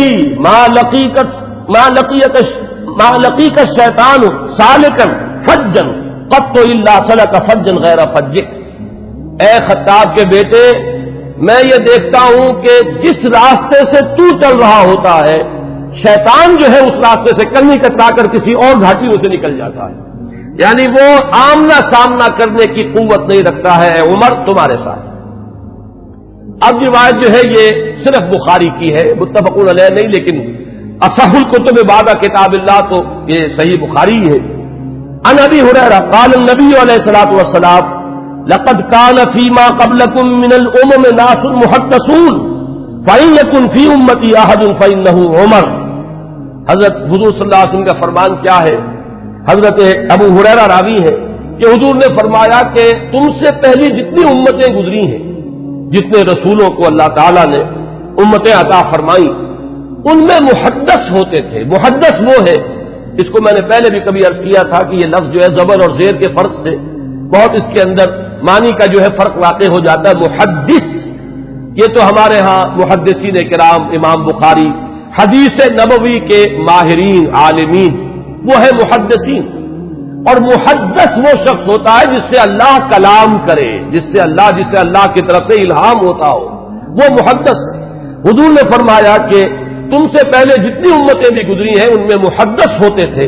ما لقیک الشیطان سالکا فجا قط الا سلک فجا غیر فجک، اے خطاب کے بیٹے میں یہ دیکھتا ہوں کہ جس راستے سے تو چل رہا ہوتا ہے شیطان جو ہے اس راستے سے کنی کترا کر کسی اور گھاٹی میں سے نکل جاتا ہے، یعنی وہ آمنا سامنا کرنے کی قوت نہیں رکھتا ہے اے عمر تمہارے ساتھ۔ اب روایت جو ہے یہ صرف بخاری کی ہے، متفق علیہ نہیں، لیکن اصح الکتب بعد کتاب اللہ تو یہ صحیح بخاری ہے۔ عن ابی ہریرہ قال النبی علیہ الصلوۃ والسلام لقد كان فيما قبلكم من الامم ناس محدثون فإن يكن في امتي احد فإنه عمر، حضرت حضور صلی اللہ علیہ وسلم کا فرمان کیا ہے؟ حضرت ابو ہریرہ راوی ہے کہ حضور نے فرمایا کہ تم سے پہلی جتنی امتیں گزری ہیں، جتنے رسولوں کو اللہ تعالیٰ نے امتیں عطا فرمائی، ان میں محدث ہوتے تھے۔ محدث وہ ہے، اس کو میں نے پہلے بھی کبھی عرض کیا تھا کہ یہ لفظ جو ہے زبر اور زیر کے فرق سے بہت اس کے اندر معنی کا جو ہے فرق واقع ہو جاتا ہے۔ محدث یہ تو ہمارے ہاں محدثین کرام، امام بخاری، حدیث نبوی کے ماہرین عالمین وہ ہے محدثین، اور محدث وہ شخص ہوتا ہے جس سے اللہ کلام کرے، جس سے اللہ کی طرف سے الہام ہوتا ہو، وہ محدث ہے۔ حضور نے فرمایا کہ تم سے پہلے جتنی امتیں بھی گزری ہیں ان میں محدث ہوتے تھے،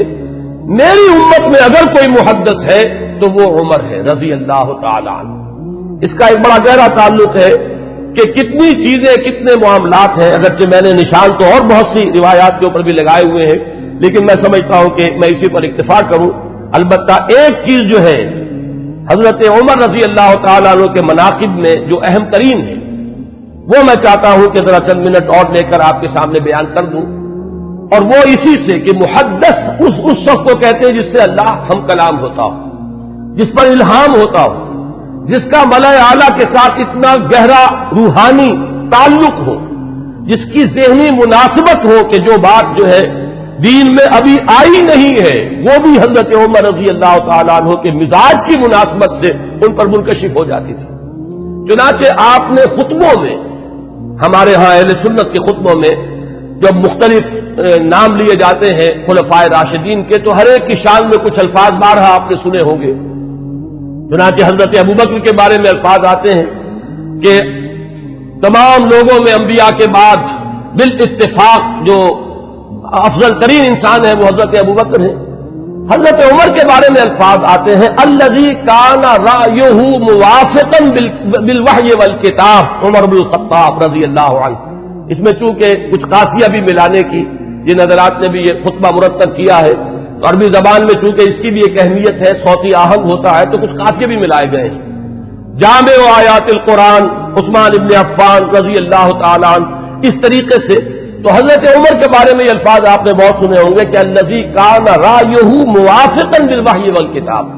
میری امت میں اگر کوئی محدث ہے تو وہ عمر ہے رضی اللہ تعالی عنہ۔ اس کا ایک بڑا گہرا تعلق ہے کہ کتنی چیزیں، کتنے معاملات ہیں، اگرچہ میں نے نشان تو اور بہت سی روایات کے اوپر بھی لگائے ہوئے ہیں، لیکن میں سمجھتا ہوں کہ میں اسی پر اکتفا کروں۔ البتہ ایک چیز جو ہے حضرت عمر رضی اللہ تعالیٰ عنہ کے مناقب میں جو اہم ترین ہے وہ میں چاہتا ہوں کہ ذرا چند منٹ اور لے کر آپ کے سامنے بیان کر دوں، اور وہ اسی سے کہ محدث اس شخص کو کہتے ہیں جس سے اللہ ہم کلام ہوتا ہو، جس پر الہام ہوتا ہو، جس کا ملأ اعلیٰ کے ساتھ اتنا گہرا روحانی تعلق ہو، جس کی ذہنی مناسبت ہو کہ جو بات جو ہے دین میں ابھی آئی نہیں ہے وہ بھی حضرت عمر رضی اللہ تعالیٰ عنہ کے مزاج کی مناسبت سے ان پر منکشف ہو جاتی تھی۔ چنانچہ آپ نے خطبوں میں، ہمارے ہاں اہل سنت کے خطبوں میں جب مختلف نام لیے جاتے ہیں خلفائے راشدین کے، تو ہر ایک کی شان میں کچھ الفاظ بارہا آپ نے سنے ہوں گے۔ چنانچہ حضرت ابوبکر کے بارے میں الفاظ آتے ہیں کہ تمام لوگوں میں انبیاء کے بعد بالاتفاق جو افضل ترین انسان ہے وہ حضرت ابوبکر ہے. حضرت عمر کے بارے میں الفاظ آتے ہیں الذی کان رأیہ موافقا بالوحی والکتاب، عمر بن الخطاب رضی اللہ عنہ. اس میں چونکہ کچھ قافیہ بھی ملانے کی جن حضرات نے بھی یہ خطبہ مرتب کیا ہے، عربی زبان میں چونکہ اس کی بھی ایک اہمیت ہے، صوتی آہنگ ہوتا ہے تو کچھ قافیے بھی ملائے گئے ہیں. جامع آیات القرآن عثمان ابن عفان رضی اللہ تعالیٰ عنہ، اس طریقے سے. تو حضرت عمر کے بارے میں یہ الفاظ آپ نے بہت سنے ہوں گے کہ الذی کان رأیہ موافقا بالوحی والکتاب،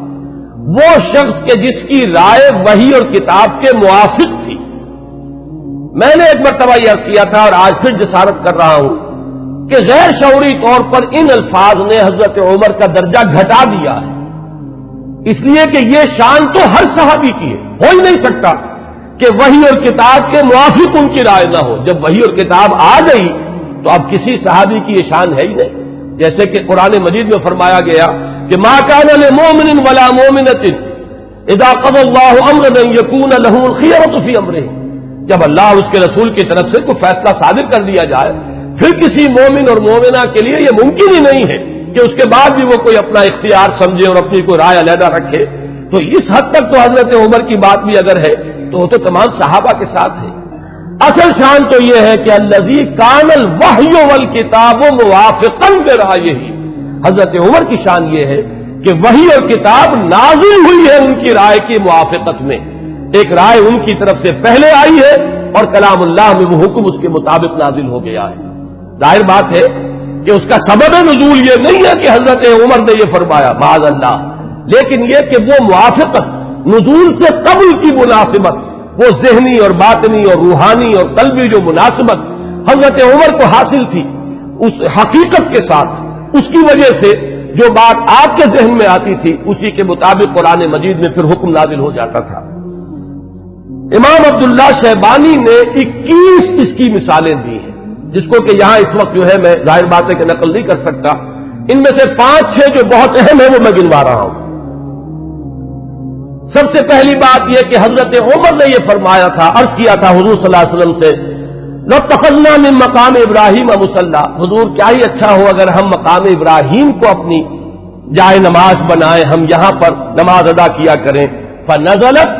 وہ شخص کہ جس کی رائے وحی اور کتاب کے موافق تھی. میں نے ایک مرتبہ یہ عرض کیا تھا اور آج پھر جسارت کر رہا ہوں کہ غیر شعوری طور پر ان الفاظ نے حضرت عمر کا درجہ گھٹا دیا ہے، اس لیے کہ یہ شان تو ہر صحابی کی ہے. ہو ہی نہیں سکتا کہ وحی اور کتاب کے موافق ان کی رائے نہ ہو. جب وحی اور کتاب آ گئی تو اب کسی صحابی کی یہ شان ہے ہی نہیں. جیسے کہ قرآن مجید میں فرمایا گیا کہ ما کان لمؤمن ولا مؤمنۃ اذا قضى الله امرا ان يكون له الخيرة في امره. جب اللہ اور اس کے رسول کی طرف سے کوئی فیصلہ صادر کر دیا جائے پھر کسی مومن اور مومنہ کے لیے یہ ممکن ہی نہیں ہے کہ اس کے بعد بھی وہ کوئی اپنا اختیار سمجھے اور اپنی کوئی رائے علیحدہ رکھے. تو اس حد تک تو حضرت عمر کی بات بھی اگر ہے تو وہ تو تمام صحابہ کے ساتھ ہے. اصل شان تو یہ ہے کہ الذی کان الوحی والکتاب موافقا برأیہ. حضرت عمر کی شان یہ ہے کہ وحی اور کتاب نازل ہوئی ہے ان کی رائے کی موافقت میں. ایک رائے ان کی طرف سے پہلے آئی ہے اور کلام اللہ میں وہ حکم اس کے مطابق نازل ہو گیا ہے. ظاہر بات ہے کہ اس کا سبب نزول یہ نہیں ہے کہ حضرت عمر نے یہ فرمایا معاذ اللہ، لیکن یہ کہ وہ موافقت نزول سے قبل کی مناسبت، وہ ذہنی اور باطنی اور روحانی اور قلبی جو مناسبت حضرت عمر کو حاصل تھی اس حقیقت کے ساتھ، اس کی وجہ سے جو بات آپ کے ذہن میں آتی تھی اسی کے مطابق قرآن مجید میں پھر حکم نازل ہو جاتا تھا. امام عبداللہ شیبانی نے 21 اس کی مثالیں دی ہیں، جس کو کہ یہاں اس وقت جو ہے میں ظاہر بات ہے کہ نقل نہیں کر سکتا. ان میں سے 5-6 جو بہت اہم ہیں وہ میں گنوا رہا ہوں. سب سے پہلی بات یہ کہ حضرت عمر نے یہ فرمایا تھا، عرض کیا تھا حضور صلی اللہ علیہ وسلم سے لَاتَّخَذْنَا مِن مقام ابراہیم مصلی. حضور کیا ہی اچھا ہو اگر ہم مقام ابراہیم کو اپنی جائے نماز بنائیں، ہم یہاں پر نماز ادا کیا کریں. فنزلت،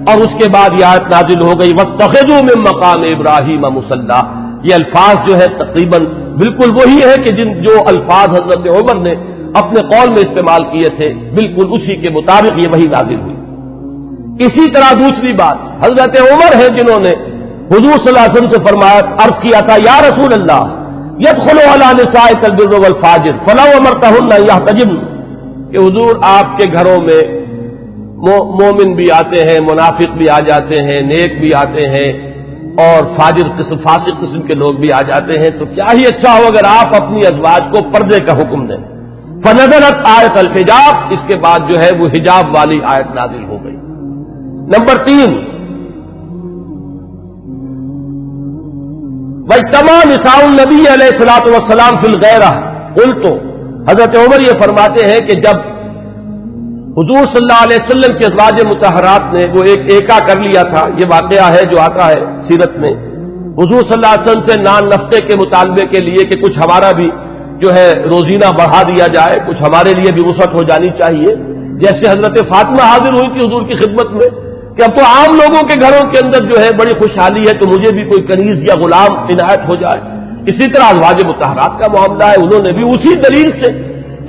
اور اس کے بعد یہ آیت نازل ہو گئی وَاتَّخِذُوا مِن مقام ابراہیم مصلی. یہ الفاظ جو ہے تقریباً بالکل وہی ہے کہ جو الفاظ حضرت عمر نے اپنے قول میں استعمال کیے تھے بالکل اسی کے مطابق یہ وہی نازل ہوئی. اسی طرح دوسری بات حضرت عمر ہے جنہوں نے حضور صلی اللہ علیہ وسلم سے فرمایا، عرض کیا تھا یا رسول اللہ يدخل على نسائك البر والفاجر فلو امرتهن ان يحتجبن، کہ حضور آپ کے گھروں میں مومن بھی آتے ہیں، منافق بھی آ جاتے ہیں، نیک بھی آتے ہیں اور فاسق قسم کے لوگ بھی آ جاتے ہیں، تو کیا ہی اچھا ہو اگر آپ اپنی ازواج کو پردے کا حکم دیں. فنزلت آیت الحجاب، اس کے بعد جو ہے وہ حجاب والی آیت نازل ہو گئی. نمبر 3 واجتمع نساء النبی علیہ الصلوۃ والسلام فی الغیرہ. قلت، حضرت عمر یہ فرماتے ہیں کہ جب حضور صلی اللہ علیہ وسلم کے ازواج مطہرات نے وہ ایک ایکا کر لیا تھا، یہ واقعہ ہے جو آتا ہے سیرت میں، حضور صلی اللہ علیہ وسلم سے نان نفقے کے مطالبے کے لیے کہ کچھ ہمارا بھی جو ہے روزینہ بڑھا دیا جائے، کچھ ہمارے لیے بھی وسعت ہو جانی چاہیے. جیسے حضرت فاطمہ حاضر ہوئی تھی حضور کی خدمت میں کہ اب تو عام لوگوں کے گھروں کے اندر جو ہے بڑی خوشحالی ہے تو مجھے بھی کوئی کنیز یا غلام عنایت ہو جائے. اسی طرح ازواج مطہرات کا معاملہ ہے، انہوں نے بھی اسی دلیل سے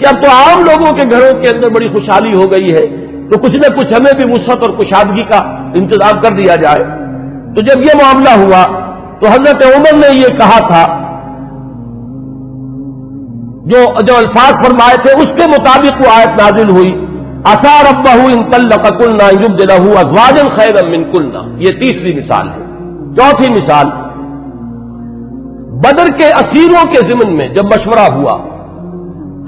کہ اب تو عام لوگوں کے گھروں کے اندر بڑی خوشحالی ہو گئی ہے تو کچھ نہ کچھ ہمیں بھی وسعت اور کشادگی کا انتظام کر دیا جائے. تو جب یہ معاملہ ہوا تو حضرت عمر نے یہ کہا تھا، جو الفاظ فرمائے تھے اس کے مطابق وہ آیت نازل ہوئی عسى ربه ان طلقكن ان يبدله ازواجا خيرا منكن. یہ تیسری مثال ہے. چوتھی مثال، بدر کے اسیروں کے ضمن میں جب مشورہ ہوا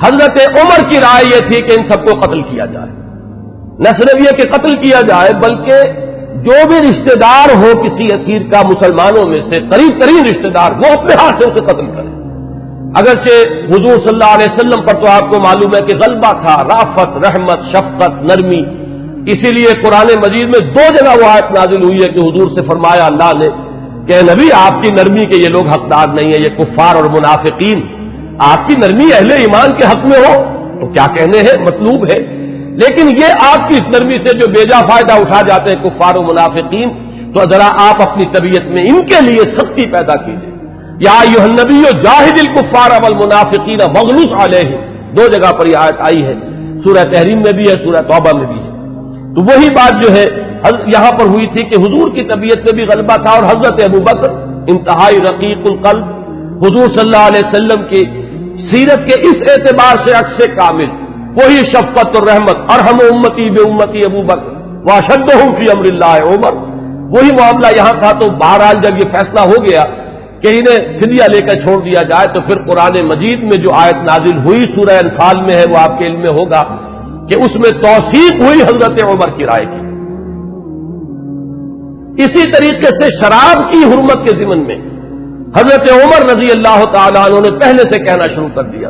حضرت عمر کی رائے یہ تھی کہ ان سب کو قتل کیا جائے. نہ صرف یہ کہ قتل کیا جائے بلکہ جو بھی رشتہ دار ہو کسی اسیر کا مسلمانوں میں سے قریب ترین رشتہ دار وہ اپنے ہاتھ سے اسے قتل کرے. اگرچہ حضور صلی اللہ علیہ وسلم پر تو آپ کو معلوم ہے کہ غلبہ تھا، رافت، رحمت، شفقت، نرمی، اسی لیے قرآن مجید میں 2 جگہ وہ آیت نازل ہوئی ہے کہ حضور سے فرمایا اللہ نے کہ نبی آپ کی نرمی کے یہ لوگ حقدار نہیں ہیں، یہ کفار اور منافقین، آپ کی نرمی اہل ایمان کے حق میں ہو تو کیا کہنے ہیں، مطلوب ہے، لیکن یہ آپ کی اس نرمی سے جو بیجا فائدہ اٹھا جاتے ہیں کفار و منافقین، تو ذرا آپ اپنی طبیعت میں ان کے لیے سختی پیدا کیجیے۔ یا ایھا النبی جاہد الکفار والمنافقین واغلظ علیہم، 2 جگہ پر یہ آیت آئی ہے، سورہ تحریم میں بھی ہے، سورہ توبہ میں بھی ہے۔ تو وہی بات جو ہے یہاں پر ہوئی تھی کہ حضور کی طبیعت میں بھی غلبہ تھا، اور حضرت ابوبکر انتہائی رقیق القلب، حضور صلی اللہ علیہ وسلم کی سیرت کے اس اعتبار سے عکس کامل، وہی شفقت اور رحمت، ارحم امتی بے امتی ابوبکر واشدہم فی امر اللہ عمر، وہی معاملہ یہاں تھا۔ تو بہرحال جب یہ فیصلہ ہو گیا کہ انہیں فدیہ لے کر چھوڑ دیا جائے، تو پھر قرآن مجید میں جو آیت نازل ہوئی سورہ انفال میں ہے، وہ آپ کے علم میں ہوگا کہ اس میں توثیق ہوئی حضرت عمر کی رائے کی۔ اسی طریقے سے شراب کی حرمت کے ضمن میں حضرت عمر رضی اللہ تعالیٰ عنہ نے پہلے سے کہنا شروع کر دیا،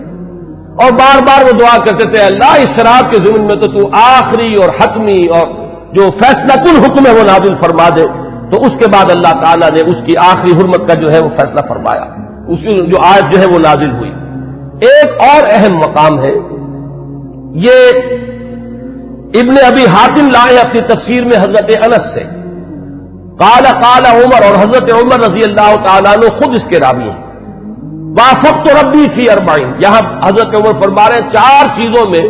اور بار بار وہ دعا کرتے تھے اللہ اس شراب کے ضمن میں تو آخری اور حتمی اور جو فیصلہ کن حکم ہے وہ نازل فرما دے۔ تو اس کے بعد اللہ تعالیٰ نے اس کی آخری حرمت کا جو ہے وہ فیصلہ فرمایا، اس کی جو آیت جو ہے وہ نازل ہوئی۔ ایک اور اہم مقام ہے، یہ ابن ابی حاتم لائے اپنی تفسیر میں حضرت انس سے، قال عمر، اور حضرت عمر رضی اللہ تعالیٰ عنہ خود اس کے راوی ہیں، وافقت ربی فی 40، یہاں حضرت عمر فرما رہے ہیں 4 چیزوں میں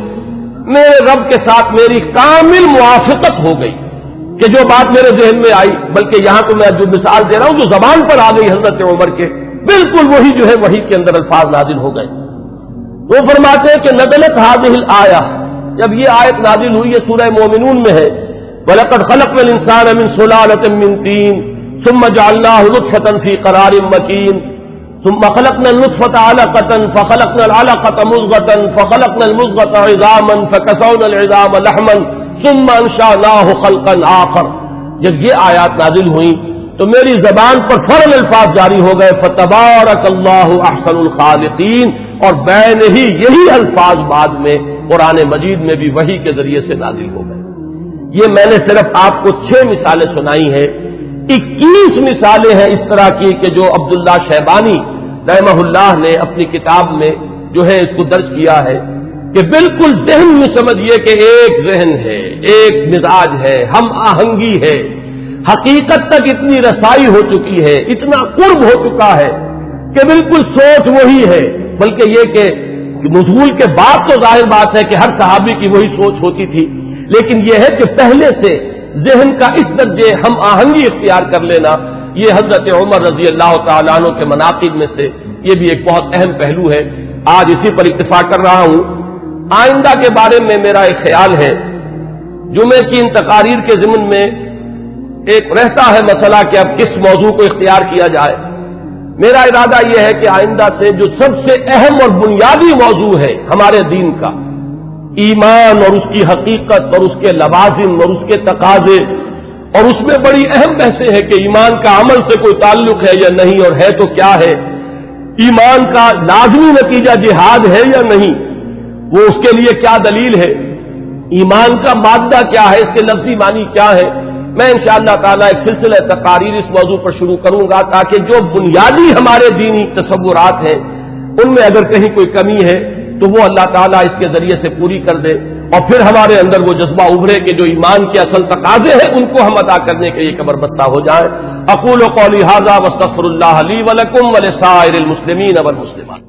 میرے رب کے ساتھ میری کامل موافقت ہو گئی کہ جو بات میرے ذہن میں آئی، بلکہ یہاں تو میں جو مثال دے رہا ہوں جو زبان پر آ گئی حضرت عمر کے، بالکل وہی جو ہے وہی کے اندر الفاظ نازل ہو گئے۔ وہ فرماتے ہیں کہ نزلت هذه الآیہ، جب یہ آیت نازل ہوئی ہے سورہ مومنون میں ہے، وَلَقَدْ خَلَقْنَا الْإِنسَانَ مِنْ سُلَالَةٍ مِنْ طِينٍ ثُمَّ جَعَلْنَاهُ نُطْفَةً فِي قَرَارٍ مَكِينٍ ثُمَّ خَلَقْنَا النُّطْفَةَ عَلَقَةً فَخَلَقْنَا الْعَلَقَةَ مُضْغَةً فَخَلَقْنَا الْمُضْغَةَ عِظَامًا فَكَسَوْنَا الْعِظَامَ لَحْمًا ثُمَّ أَنشَأْنَاهُ خَلْقًا آخَرَ، جب یہ آیات نازل ہوئیں تو میری زبان پر فوراً الفاظ جاری ہو گئے فَتَبَارَكَ اللَّهُ أَحْسَنُ الْخَالِقِينَ، اور بین ہی یہی الفاظ بعد میں قرآن مجید میں بھی وحی کے ذریعے سے نازل ہو گئے۔ یہ میں نے صرف آپ کو 6 مثالیں سنائی ہیں، 21 مثالیں ہیں اس طرح کی کہ جو عبداللہ شیبانی رحمہ اللہ نے اپنی کتاب میں جو ہے اس کو درج کیا ہے، کہ بالکل ذہن میں سمجھیے کہ ایک ذہن ہے، ایک مزاج ہے، ہم آہنگی ہے، حقیقت تک اتنی رسائی ہو چکی ہے، اتنا قرب ہو چکا ہے کہ بالکل سوچ وہی ہے، بلکہ یہ کہ نزول کے بعد تو ظاہر بات ہے کہ ہر صحابی کی وہی سوچ ہوتی تھی، لیکن یہ ہے کہ پہلے سے ذہن کا اس درجے ہم آہنگی اختیار کر لینا، یہ حضرت عمر رضی اللہ تعالیٰ عنہ کے مناقب میں سے یہ بھی ایک بہت اہم پہلو ہے۔ آج اسی پر اتفاق کر رہا ہوں۔ آئندہ کے بارے میں میرا ایک خیال ہے، جمعے کی ان تقاریر کے ضمن میں ایک رہتا ہے مسئلہ کہ اب کس موضوع کو اختیار کیا جائے۔ میرا ارادہ یہ ہے کہ آئندہ سے جو سب سے اہم اور بنیادی موضوع ہے ہمارے دین کا، ایمان اور اس کی حقیقت اور اس کے لوازم اور اس کے تقاضے، اور اس میں بڑی اہم بحثیں ہیں کہ ایمان کا عمل سے کوئی تعلق ہے یا نہیں، اور ہے تو کیا ہے، ایمان کا لازمی نتیجہ جہاد ہے یا نہیں، وہ اس کے لیے کیا دلیل ہے، ایمان کا مادہ کیا ہے، اس کے لفظی معنی کیا ہے۔ میں انشاءاللہ تعالیٰ ایک سلسلہ تقاریر اس موضوع پر شروع کروں گا تاکہ جو بنیادی ہمارے دینی تصورات ہیں ان میں اگر کہیں کوئی کمی ہے تو وہ اللہ تعالیٰ اس کے ذریعے سے پوری کر دے، اور پھر ہمارے اندر وہ جذبہ ابھرے کہ جو ایمان کے اصل تقاضے ہیں ان کو ہم ادا کرنے کے لیے کمر بستہ ہو جائیں۔ اقول قولی ھذا واستغفر اللہ لی ولکم ولسائر المسلمین والمسلمات۔